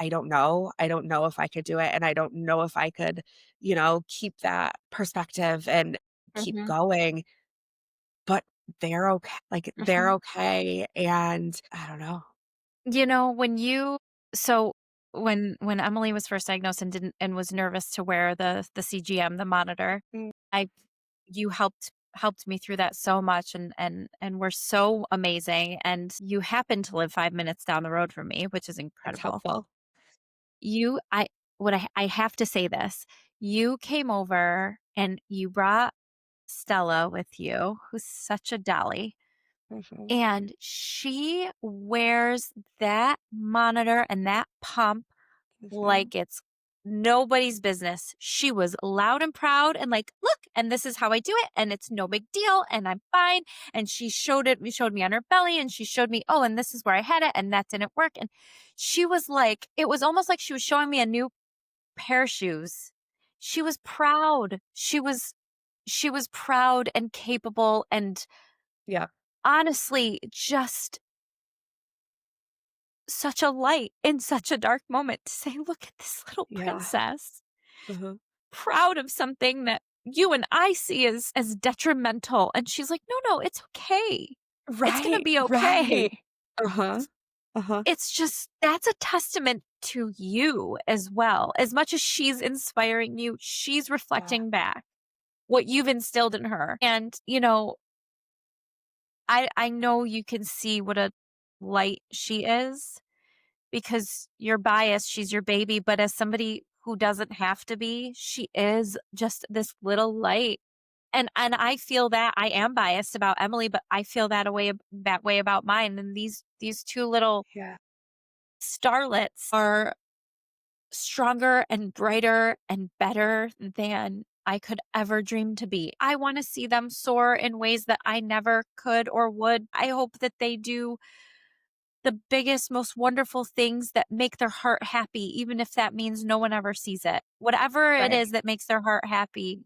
Speaker 2: I don't know. I don't know if I could do it. And I don't know if I could, keep that perspective and keep
Speaker 3: Mhm.
Speaker 2: going. But they're okay. Like they're
Speaker 3: Mhm.
Speaker 2: okay. And I don't know.
Speaker 3: When you so when Emily was first diagnosed and didn't and was nervous to wear the CGM, the monitor,
Speaker 2: Mm,
Speaker 3: I you helped me through that so much and were so amazing and you happen to live 5 minutes down the road from me, which is
Speaker 2: That's
Speaker 3: incredible.
Speaker 2: helpful.
Speaker 3: You I have to say this. You came over and you brought Stella with you, who's such a dolly,
Speaker 2: Mhm,
Speaker 3: and she wears that monitor and that pump
Speaker 2: mhm.
Speaker 3: like it's nobody's business. She was loud and proud and like, "Look, and this is how I do it, and it's no big deal, and I'm fine." And she showed me on her belly, and she showed me, "Oh, and this is where I had it, and that didn't work." And she was like, it was almost like she was showing me a new pair of shoes. She was proud. She was proud and capable and
Speaker 2: Yeah,
Speaker 3: honestly just such a light in such a dark moment to say, "Look at this little
Speaker 2: yeah.
Speaker 3: princess."
Speaker 2: Mhm.
Speaker 3: Proud of something that you and I see as detrimental. And she's like, "No, no, it's okay. It's gonna
Speaker 2: Right,
Speaker 3: be okay."
Speaker 2: right. Uh-huh, uh-huh.
Speaker 3: It's just that's a testament to you as well. As much as she's inspiring you, she's
Speaker 2: Yeah,
Speaker 3: reflecting back what you've instilled in her. And, I know you can see what a light she is because you're biased, she's your baby, but as somebody who doesn't have to be, she is just this little light. And I feel that I am biased about Emily, but I feel that way about mine. And these two little
Speaker 2: yeah,
Speaker 3: starlets are stronger and brighter and better than I could ever dream to be. I want to see them soar in ways that I never could or would. I hope that they do the biggest, most wonderful things that make their heart happy, even if that means no one ever sees it. Whatever it
Speaker 2: right.
Speaker 3: is that makes their heart happy,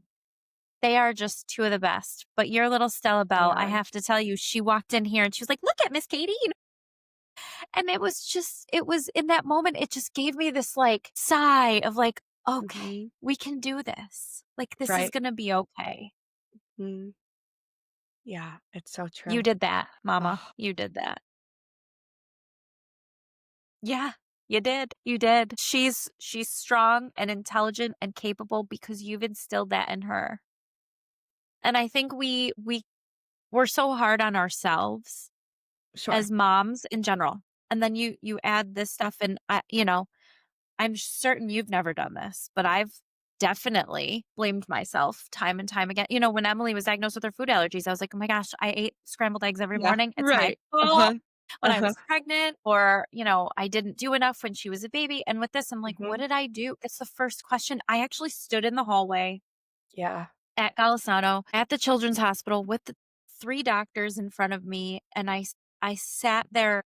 Speaker 3: they are just two of the best. But your little Stella
Speaker 2: They
Speaker 3: Belle, I
Speaker 2: are.
Speaker 3: have to tell you, she walked in here and she was like, "Look at Miss Katie." And it was just, it was in that moment, it just gave me this like sigh of like, okay,
Speaker 2: Mhm.
Speaker 3: we can do this. Like, this is
Speaker 2: Right.
Speaker 3: going to be okay.
Speaker 2: Mm. Yeah, it's so
Speaker 3: You
Speaker 2: true.
Speaker 3: did that, mama.
Speaker 2: Oh,
Speaker 3: You did that. Yeah, you did. You did. She's strong and intelligent and capable because you've instilled that in her. And I think we're so hard on ourselves
Speaker 2: sure.
Speaker 3: as moms in general. And then you add this stuff and I'm certain you've never done this, but I've definitely blamed myself time and time again. When Emily was diagnosed with her food allergies, I was like, "Oh my gosh, I ate scrambled eggs every
Speaker 2: Yeah,
Speaker 3: morning. It's my
Speaker 2: right.
Speaker 3: fault."
Speaker 2: Uh-huh,
Speaker 3: When I
Speaker 2: uh-huh.
Speaker 3: was pregnant or, I didn't do enough when she was a baby. And with this, I'm like, "What
Speaker 2: Mhm.
Speaker 3: did I do?" It's the first question. I actually stood in the hallway
Speaker 2: Yeah.
Speaker 3: at Golisano at the children's hospital with the three doctors in front of me. And I sat there,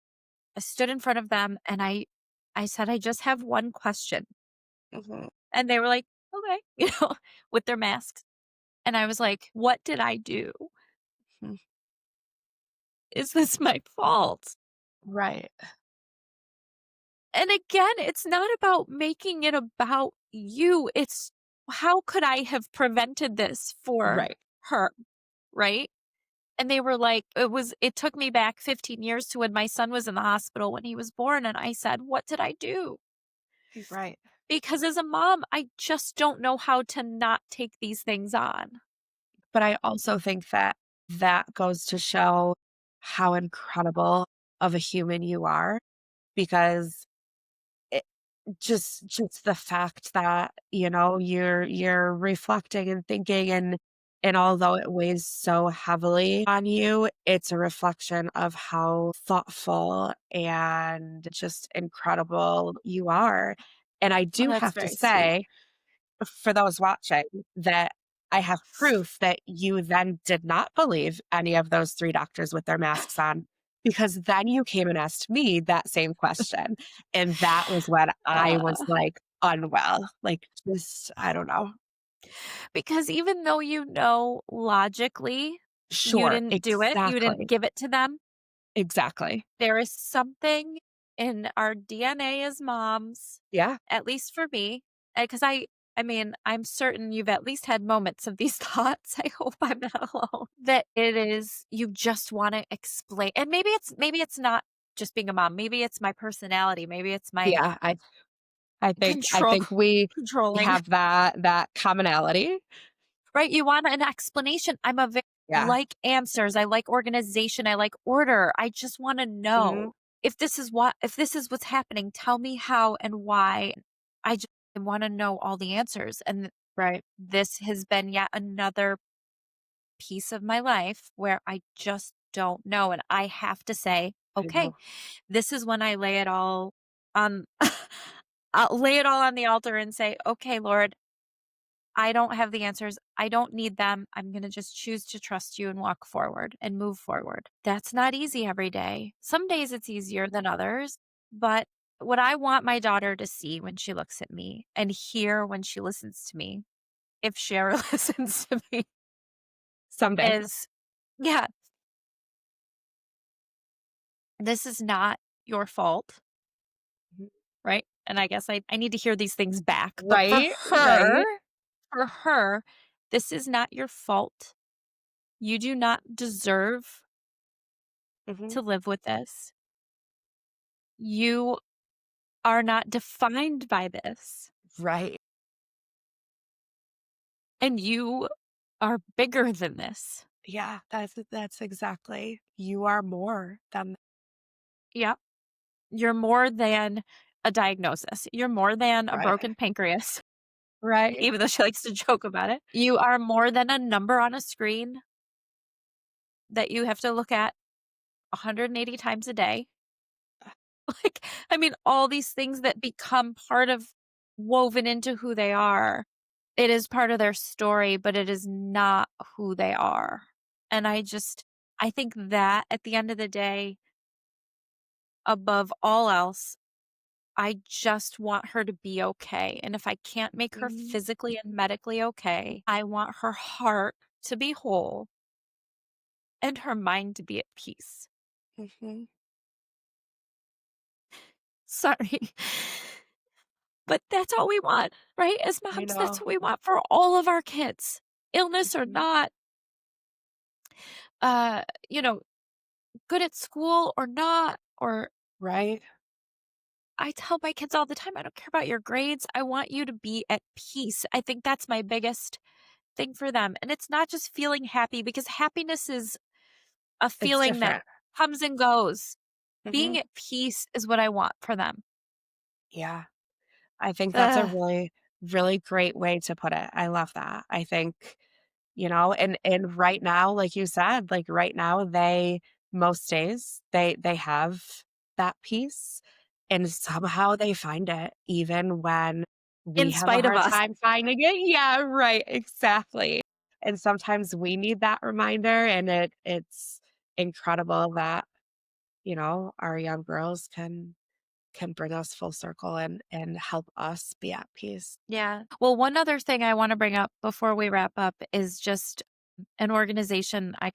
Speaker 3: I stood in front of them and I said, "I just have one question."
Speaker 2: Mhm,
Speaker 3: And they were like, "Okay," with their masks. And I was like, "What did I do?
Speaker 2: mhm.
Speaker 3: Is this my fault?"
Speaker 2: Right,
Speaker 3: And again, it's not about making it about you. It's how could I have prevented this for
Speaker 2: right,
Speaker 3: her, right? And they were like, it took me back 15 years to when my son was in the hospital when he was born. And I said, "What did I do?"
Speaker 2: right.
Speaker 3: Because as a mom, I just don't know how to not take these things on.
Speaker 2: But I also think that that goes to show how incredible of a human you are because it just the fact that, you're reflecting and thinking and although it weighs so heavily on you, it's a reflection of how thoughtful and just incredible you are. And I
Speaker 3: Oh,
Speaker 2: do
Speaker 3: that's
Speaker 2: have to
Speaker 3: very sweet.
Speaker 2: say, for those watching, that I have proof that you then did not believe any of those 3 doctors with their masks on, because then you came and asked me that same question, and that was when I was,
Speaker 3: Uh,
Speaker 2: like, unwell, like, just I don't know.
Speaker 3: because even though logically you
Speaker 2: Sure,
Speaker 3: didn't do it, you didn't
Speaker 2: exactly,
Speaker 3: give it to them,
Speaker 2: exactly.
Speaker 3: there is something in our DNA as moms,
Speaker 2: Yeah,
Speaker 3: at least for me, because I mean, I'm certain you've at least had moments of these thoughts. I hope I'm not alone. That it is you just want to explain, and maybe it's not just being a mom. Maybe it's my personality. Maybe it's my
Speaker 2: yeah, I
Speaker 3: control
Speaker 2: think we
Speaker 3: controlling.
Speaker 2: have that commonality.
Speaker 3: Right, you want an explanation. I'm a very
Speaker 2: Yeah,
Speaker 3: like answers, I like organization, I like order. I just wanna
Speaker 2: mhm,
Speaker 3: know if this is what's happening, tell me how and why. I just want to know all the answers. And
Speaker 2: Right.
Speaker 3: this has been yet another piece of my life where I just don't know. And I have to say,
Speaker 2: I
Speaker 3: okay,
Speaker 2: know.
Speaker 3: this is when I lay it all on I'll lay it all on the altar and say, okay, Lord, I don't have the answers. I don't need them. I'm going to just choose to trust you and walk forward and move forward. That's not easy every day. Some days it's easier than others, but what I want my daughter to see when she looks at me and hear when she listens to me, if she ever listens to me,
Speaker 2: Someday.
Speaker 3: is yeah, this is not your fault,
Speaker 2: Mhm.
Speaker 3: right? And I guess I need to hear these things back. But
Speaker 2: Right, right.
Speaker 3: for her, this is not your fault. You do not deserve
Speaker 2: Mhm.
Speaker 3: to live with this. You are not defined by this,
Speaker 2: Right.
Speaker 3: and you are bigger than this.
Speaker 2: Yeah, that's exactly. You are more than
Speaker 3: Yep. You're more than a diagnosis. You're more than a
Speaker 2: right.
Speaker 3: broken pancreas,
Speaker 2: Right.
Speaker 3: even though she likes to joke about it. You are more than a number on a screen that you have to look at 180 times a day. Like, I mean, all these things that become part of woven into who they are. It is part of their story, but it is not who they are. And I think that at the end of the day, above all else, I just want her to be okay. And if I can't make her
Speaker 2: Mhm,
Speaker 3: physically and medically okay, I want her heart to be whole and her mind to be at peace.
Speaker 2: mhm.
Speaker 3: Sorry. But that's all we want, right? As
Speaker 2: I
Speaker 3: moms, that's
Speaker 2: know.
Speaker 3: what we want for all of our kids. Illness or
Speaker 2: Mhm.
Speaker 3: not, uh, you know, good at school or not, or
Speaker 2: Right?
Speaker 3: I tell my kids all the time, I don't care about your grades. I want you to be at peace. I think that's my biggest thing for them. And it's not just feeling happy because happiness is a
Speaker 2: It's
Speaker 3: feeling that
Speaker 2: different.
Speaker 3: comes and goes. Being
Speaker 2: Mhm.
Speaker 3: at peace is what I want for them.
Speaker 2: Yeah. I think that's a
Speaker 3: Ugh.
Speaker 2: really, really great way to put it. I love that. I think, and right now, like you said, like right now, most days they have that peace and somehow they find it even when we
Speaker 3: In
Speaker 2: have a
Speaker 3: spite of
Speaker 2: hard
Speaker 3: us.
Speaker 2: time finding it. Yeah, right. Exactly. And sometimes we need that reminder and it's incredible that, our young girls can bring us full circle and help us be at peace.
Speaker 3: Yeah. Well, one other thing I want to bring up before we wrap up is just an organization I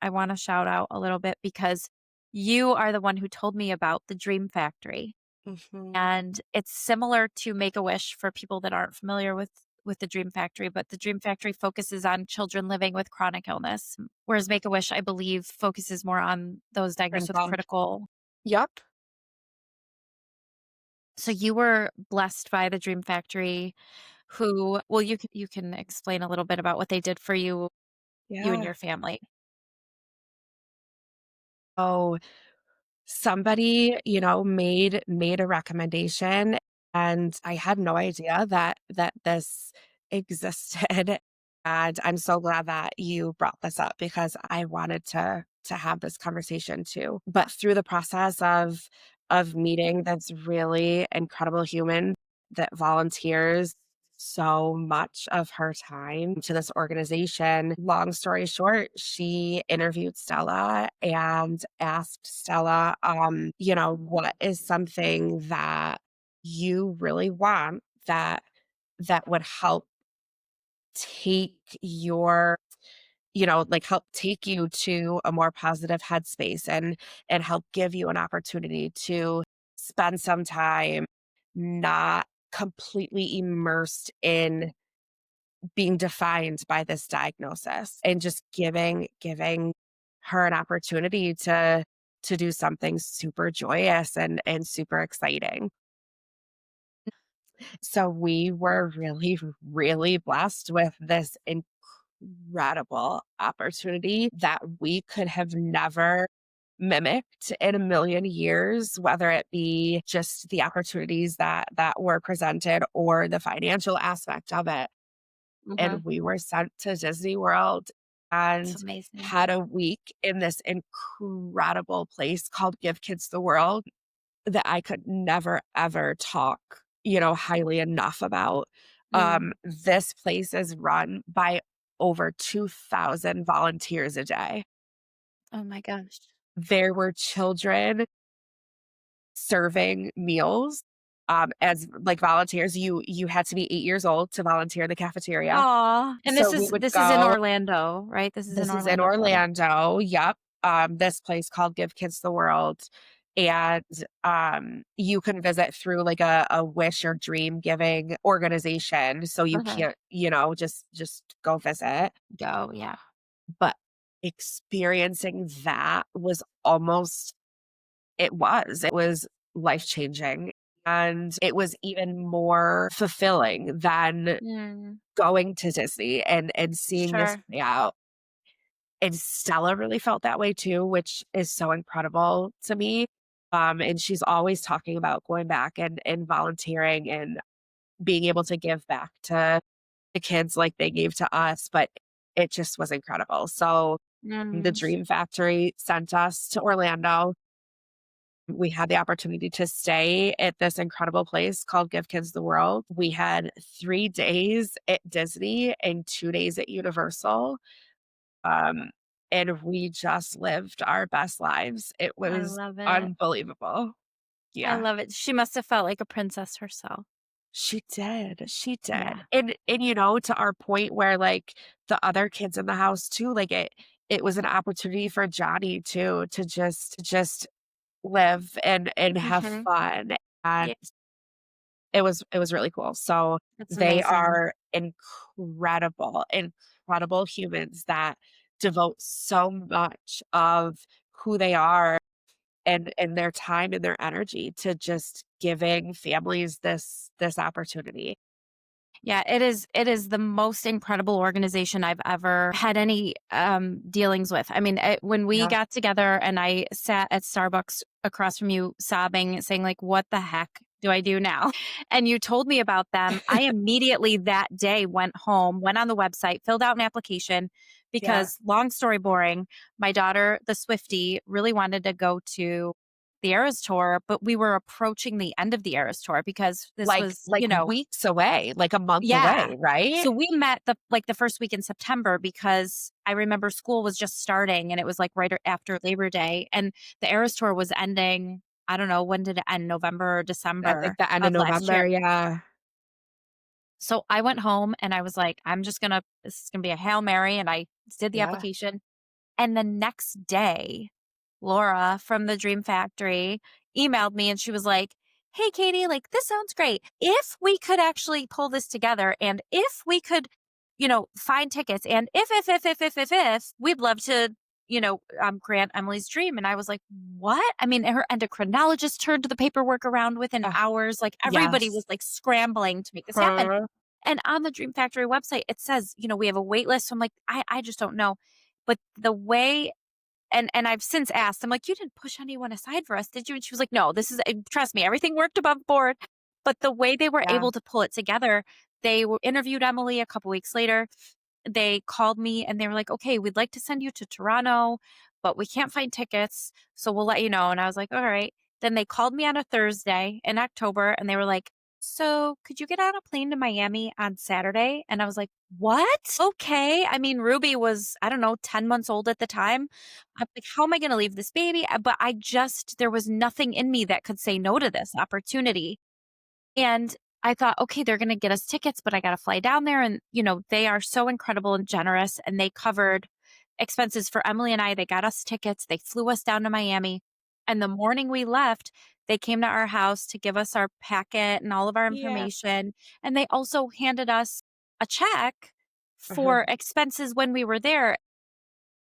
Speaker 3: want to shout out a little bit because you are the one who told me about the Dream Factory.
Speaker 2: Mhm.
Speaker 3: And it's similar to Make-A-Wish for people that aren't familiar with the Dream Factory, but the Dream Factory focuses on children living with chronic illness, whereas Make-A-Wish, I believe, focuses more on those diagnosed with
Speaker 2: Critical.
Speaker 3: critical.
Speaker 2: Yep.
Speaker 3: So you were blessed by the Dream Factory who well, you can explain a little bit about what they did for you and
Speaker 2: Yeah.
Speaker 3: your family.
Speaker 2: Oh, somebody, made a recommendation and I had no idea that this existed. And I'm so glad that you brought this up because I wanted to have this conversation too. But through the process of meeting this really incredible human that volunteers so much of her time to this organization. Long story short, she interviewed Stella and asked Stella, what is something that you really want that would help take your like help take you to a more positive headspace and help give you an opportunity to spend some time not completely immersed in being defined by this diagnosis and just giving her an opportunity to do something super joyous and super exciting. So we were really, really blessed with this incredible opportunity that we could have never mimicked in a million years, whether it be just the opportunities that were presented or the financial aspect of it.
Speaker 3: Mhm.
Speaker 2: And we were sent to Disney World
Speaker 3: It's
Speaker 2: and
Speaker 3: amazing.
Speaker 2: had a week in this incredible place called Give Kids the World that I could never ever talk, highly enough about.
Speaker 3: Mm.
Speaker 2: This place is run by over 2,000 volunteers a day.
Speaker 3: Oh my gosh.
Speaker 2: There were children serving meals, as, like, volunteers. You had to be 8 years old to volunteer in the cafeteria.
Speaker 3: Aw, and
Speaker 2: So we would
Speaker 3: this is in
Speaker 2: go.
Speaker 3: Orlando, right? This is in
Speaker 2: This is in
Speaker 3: Orlando, Florida.
Speaker 2: Orlando, yep. This place called Give Kids the World, and, you can visit through, like, a wish or dream giving organization, so you
Speaker 3: Okay.
Speaker 2: can't, just go visit,
Speaker 3: Go, yeah.
Speaker 2: but experiencing that was almost it was life-changing, and it was even more fulfilling than
Speaker 3: Mm,
Speaker 2: going to Disney and seeing this
Speaker 3: sure.
Speaker 2: play out. And Stella really felt that way too, which is so incredible to me. And she's always talking about going back and volunteering and being able to give back to the kids like they gave to us. But it just was incredible. So the
Speaker 3: Mm,
Speaker 2: Dream Factory sent us to Orlando. We had the opportunity to stay at this incredible place called Give Kids the World. We had 3 days at Disney and 2 days at Universal. Um, and we just lived our best lives. It
Speaker 3: I
Speaker 2: was
Speaker 3: love it.
Speaker 2: unbelievable.
Speaker 3: I
Speaker 2: Yeah.
Speaker 3: love it. She must have felt like a princess herself.
Speaker 2: She did. She did.
Speaker 3: Yeah.
Speaker 2: And to our point where like the other kids in the house too, like it was an opportunity for Johnny too to just live and have
Speaker 3: Mhm.
Speaker 2: fun. And
Speaker 3: Yeah,
Speaker 2: it was really cool. So
Speaker 3: that's
Speaker 2: they
Speaker 3: amazing.
Speaker 2: are incredible humans that devote so much of who they are and their time and their energy to just giving families this opportunity.
Speaker 3: Yeah, it is the most incredible organization I've ever had any, dealings with. I mean, when we
Speaker 2: Yeah.
Speaker 3: got together and I sat at Starbucks across from you sobbing, saying like, "What the heck do I do now?" And you told me about them, I immediately that day went home, went on the website, filled out an application
Speaker 2: Yeah.
Speaker 3: because long story boring, my daughter, the Swiftie, really wanted to go to the Eras Tour, but we were approaching the end of the Eras Tour because this
Speaker 2: Like
Speaker 3: was,
Speaker 2: like weeks away, like a month
Speaker 3: yeah.
Speaker 2: away, right?
Speaker 3: So we met the first week in September because I remember school was just starting and it was like after Labor Day and the Eras Tour was ending. I don't know, when did it end? November or
Speaker 2: At like
Speaker 3: December
Speaker 2: the end of
Speaker 3: of last
Speaker 2: November,
Speaker 3: year.
Speaker 2: yeah.
Speaker 3: So I went home and I was like, this is gonna be a Hail Mary. And I did the
Speaker 2: Yeah.
Speaker 3: application. And the next day, Laura from the Dream Factory emailed me and she was like, "Hey, Katie, like this sounds great. If we could actually pull this together and if we could, find tickets and if, we'd love to, grant Emily's dream." And I was like, "What?" I mean, her endocrinologist turned the paperwork around within
Speaker 2: Ugh,
Speaker 3: hours. Like everybody
Speaker 2: yes.
Speaker 3: was like scrambling to make this happen.
Speaker 2: Huh.
Speaker 3: And on the Dream Factory website, it says, we have a wait list. So I'm like, I just don't know. But the way and I've since asked, I'm like, "You didn't push anyone aside for us, did you?" And she was like, "No, trust me, everything worked above board." But the way they were
Speaker 2: Yeah.
Speaker 3: able to pull it together, interviewed Emily a couple weeks later. They called me and they were like, "Okay, we'd like to send you to Toronto, but we can't find tickets, so we'll let you know." And I was like, "All right." Then they called me on a Thursday in October and they were like, "So, could you get on a plane to Miami on Saturday?" And I was like, "What? Okay." I mean, Ruby was, I don't know, 10 months old at the time. I'm like, "How am I going to leave this baby?" But there was nothing in me that could say no to this opportunity. And I thought, okay, they're going to get us tickets, but I got to fly down there. And, they are so incredible and generous. And they covered expenses for Emily and I. They got us tickets. They flew us down to Miami. And the morning we left, they came to our house to give us our packet and all of our
Speaker 2: Yeah.
Speaker 3: information. And they also handed us a check
Speaker 2: Uh-huh.
Speaker 3: for expenses when we were there.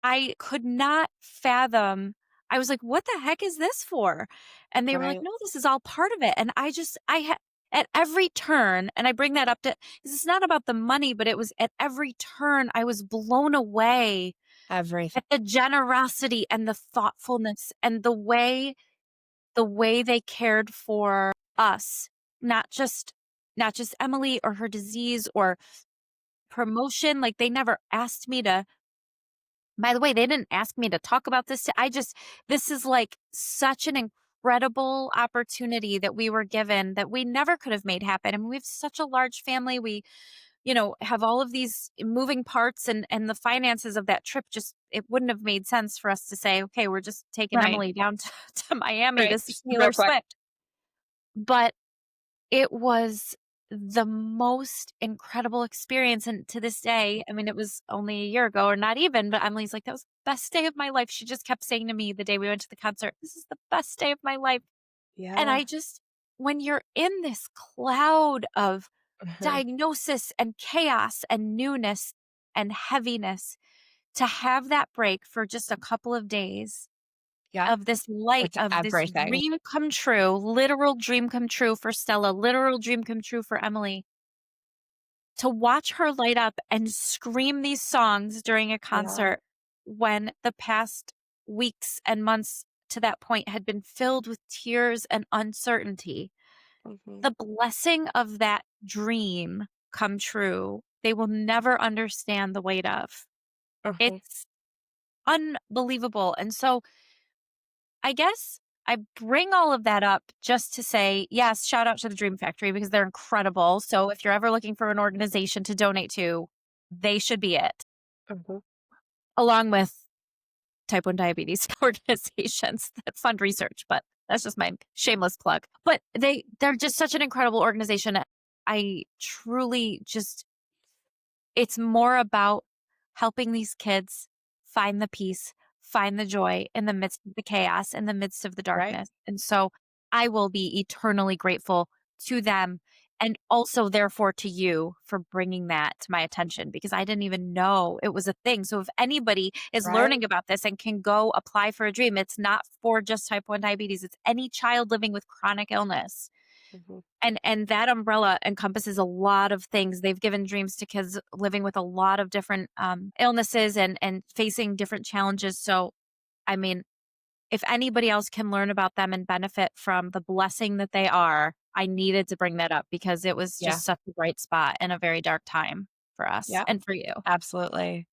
Speaker 3: I could not fathom. I was like, "What the heck is this for?" And they were like,
Speaker 2: Right.
Speaker 3: "No, this is all part of it." And I had at every turn, and I bring that up to this is not about the money, but it was at every turn I was blown away
Speaker 2: Everything.
Speaker 3: At the generosity and the thoughtfulness and the way they cared for us, not just Emily or her disease or promotion. Like, they never asked me to, by the way, they didn't ask me to talk about this. This is like such an incredible opportunity that we were given that we never could have made happen. I mean, we have such a large family. We, have all of these moving parts, and the finances of that trip, just, it wouldn't have made sense for us to say, okay, we're just taking
Speaker 2: Right.
Speaker 3: Emily down to Miami to
Speaker 2: Right.
Speaker 3: see
Speaker 2: Just
Speaker 3: Taylor
Speaker 2: real quick.
Speaker 3: Swift. But it was the most incredible experience, and to this day, I mean, it was only a year ago or not even, but Emily's like, "That was the best day of my life." She just kept saying to me the day we went to the concert, "This is the best day of my life." And
Speaker 2: Yeah.
Speaker 3: I just, when you're in this cloud of
Speaker 2: Uh-huh.
Speaker 3: diagnosis and chaos and newness and heaviness, to have that break for just a couple of days
Speaker 2: Yeah.
Speaker 3: of this light,
Speaker 2: It's
Speaker 3: of this
Speaker 2: everything.
Speaker 3: dream come true, literal dream come true for Stella, literal dream come true for Emily, to watch her light up and scream these songs during a
Speaker 2: Yeah.
Speaker 3: concert when the past weeks and months to that point had been filled with tears and uncertainty.
Speaker 2: Mhm.
Speaker 3: The blessing of that dream come true, they will never understand the weight of.
Speaker 2: Mhm.
Speaker 3: It's unbelievable. And so I guess I bring all of that up just to say, yes, shout out to the Dream Factory because they're incredible. So if you're ever looking for an organization to donate to, they should be it,
Speaker 2: Mhm.
Speaker 3: along with type 1 diabetes organizations that fund research. But that's just my shameless plug. But they're just such an incredible organization. I truly just, it's more about helping these kids find the peace, find the joy in the midst of the chaos, in the midst of the
Speaker 2: Right.
Speaker 3: darkness. And so I will be eternally grateful to them, and also therefore to you for bringing that to my attention, because I didn't even know it was a thing. So if anybody is
Speaker 2: Right.
Speaker 3: learning about this and can go apply for a dream, it's not for just type 1 diabetes. It's any child living with chronic illness,
Speaker 2: Mhm.
Speaker 3: and that umbrella encompasses a lot of things. They've given dreams to kids living with a lot of different illnesses and facing different challenges. So, I mean, if anybody else can learn about them and benefit from the blessing that they are, I needed to bring that up because it was
Speaker 2: Yeah.
Speaker 3: just such a bright spot in a very dark time for us
Speaker 2: Yeah.
Speaker 3: and for you.
Speaker 2: Absolutely.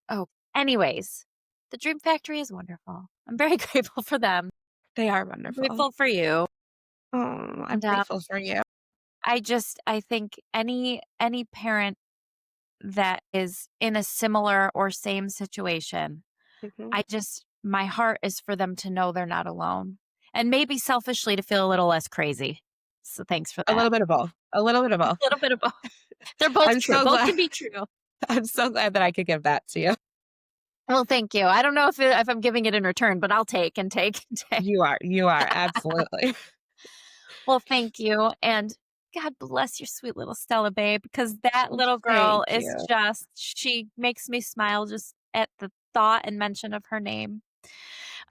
Speaker 3: Oh, anyways, the Dream Factory is wonderful. I'm very grateful for them.
Speaker 2: They are
Speaker 3: I'm
Speaker 2: wonderful.
Speaker 3: grateful for you.
Speaker 2: Oh, I'm
Speaker 3: And
Speaker 2: grateful for you.
Speaker 3: I think any parent that is in a similar or same situation,
Speaker 2: Mhm.
Speaker 3: I just, my heart is for them to know they're not alone, and maybe selfishly to feel a little less crazy. So thanks for
Speaker 2: A
Speaker 3: that.
Speaker 2: little bit of both. A little bit of
Speaker 3: A
Speaker 2: both.
Speaker 3: little bit of both. They're both
Speaker 2: I'm
Speaker 3: true.
Speaker 2: so
Speaker 3: Both
Speaker 2: glad.
Speaker 3: can be true.
Speaker 2: I'm so glad that I could give that to you.
Speaker 3: Well, thank you. I don't know if I'm giving it in return, but I'll take and take and take.
Speaker 2: You are. You are. Absolutely.
Speaker 3: Well, thank you, and God bless your sweet little Stella babe, because that little girl
Speaker 2: Thank
Speaker 3: is
Speaker 2: you.
Speaker 3: just, she makes me smile just at the thought and mention of her name.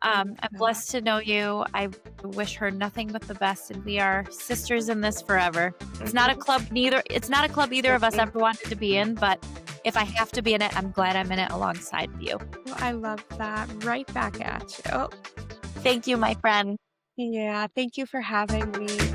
Speaker 2: I love
Speaker 3: I'm
Speaker 2: that.
Speaker 3: blessed to know you. I wish her nothing but the best, and we are sisters in this forever.
Speaker 2: Mhm.
Speaker 3: It's not a club either of us
Speaker 2: Mm-mm.
Speaker 3: ever wanted to be in, but if I have to be in it, I'm glad I'm in it alongside you.
Speaker 2: Well, I love that. Right back at you.
Speaker 3: Thank you, my friend.
Speaker 2: Yeah. Thank you for having me.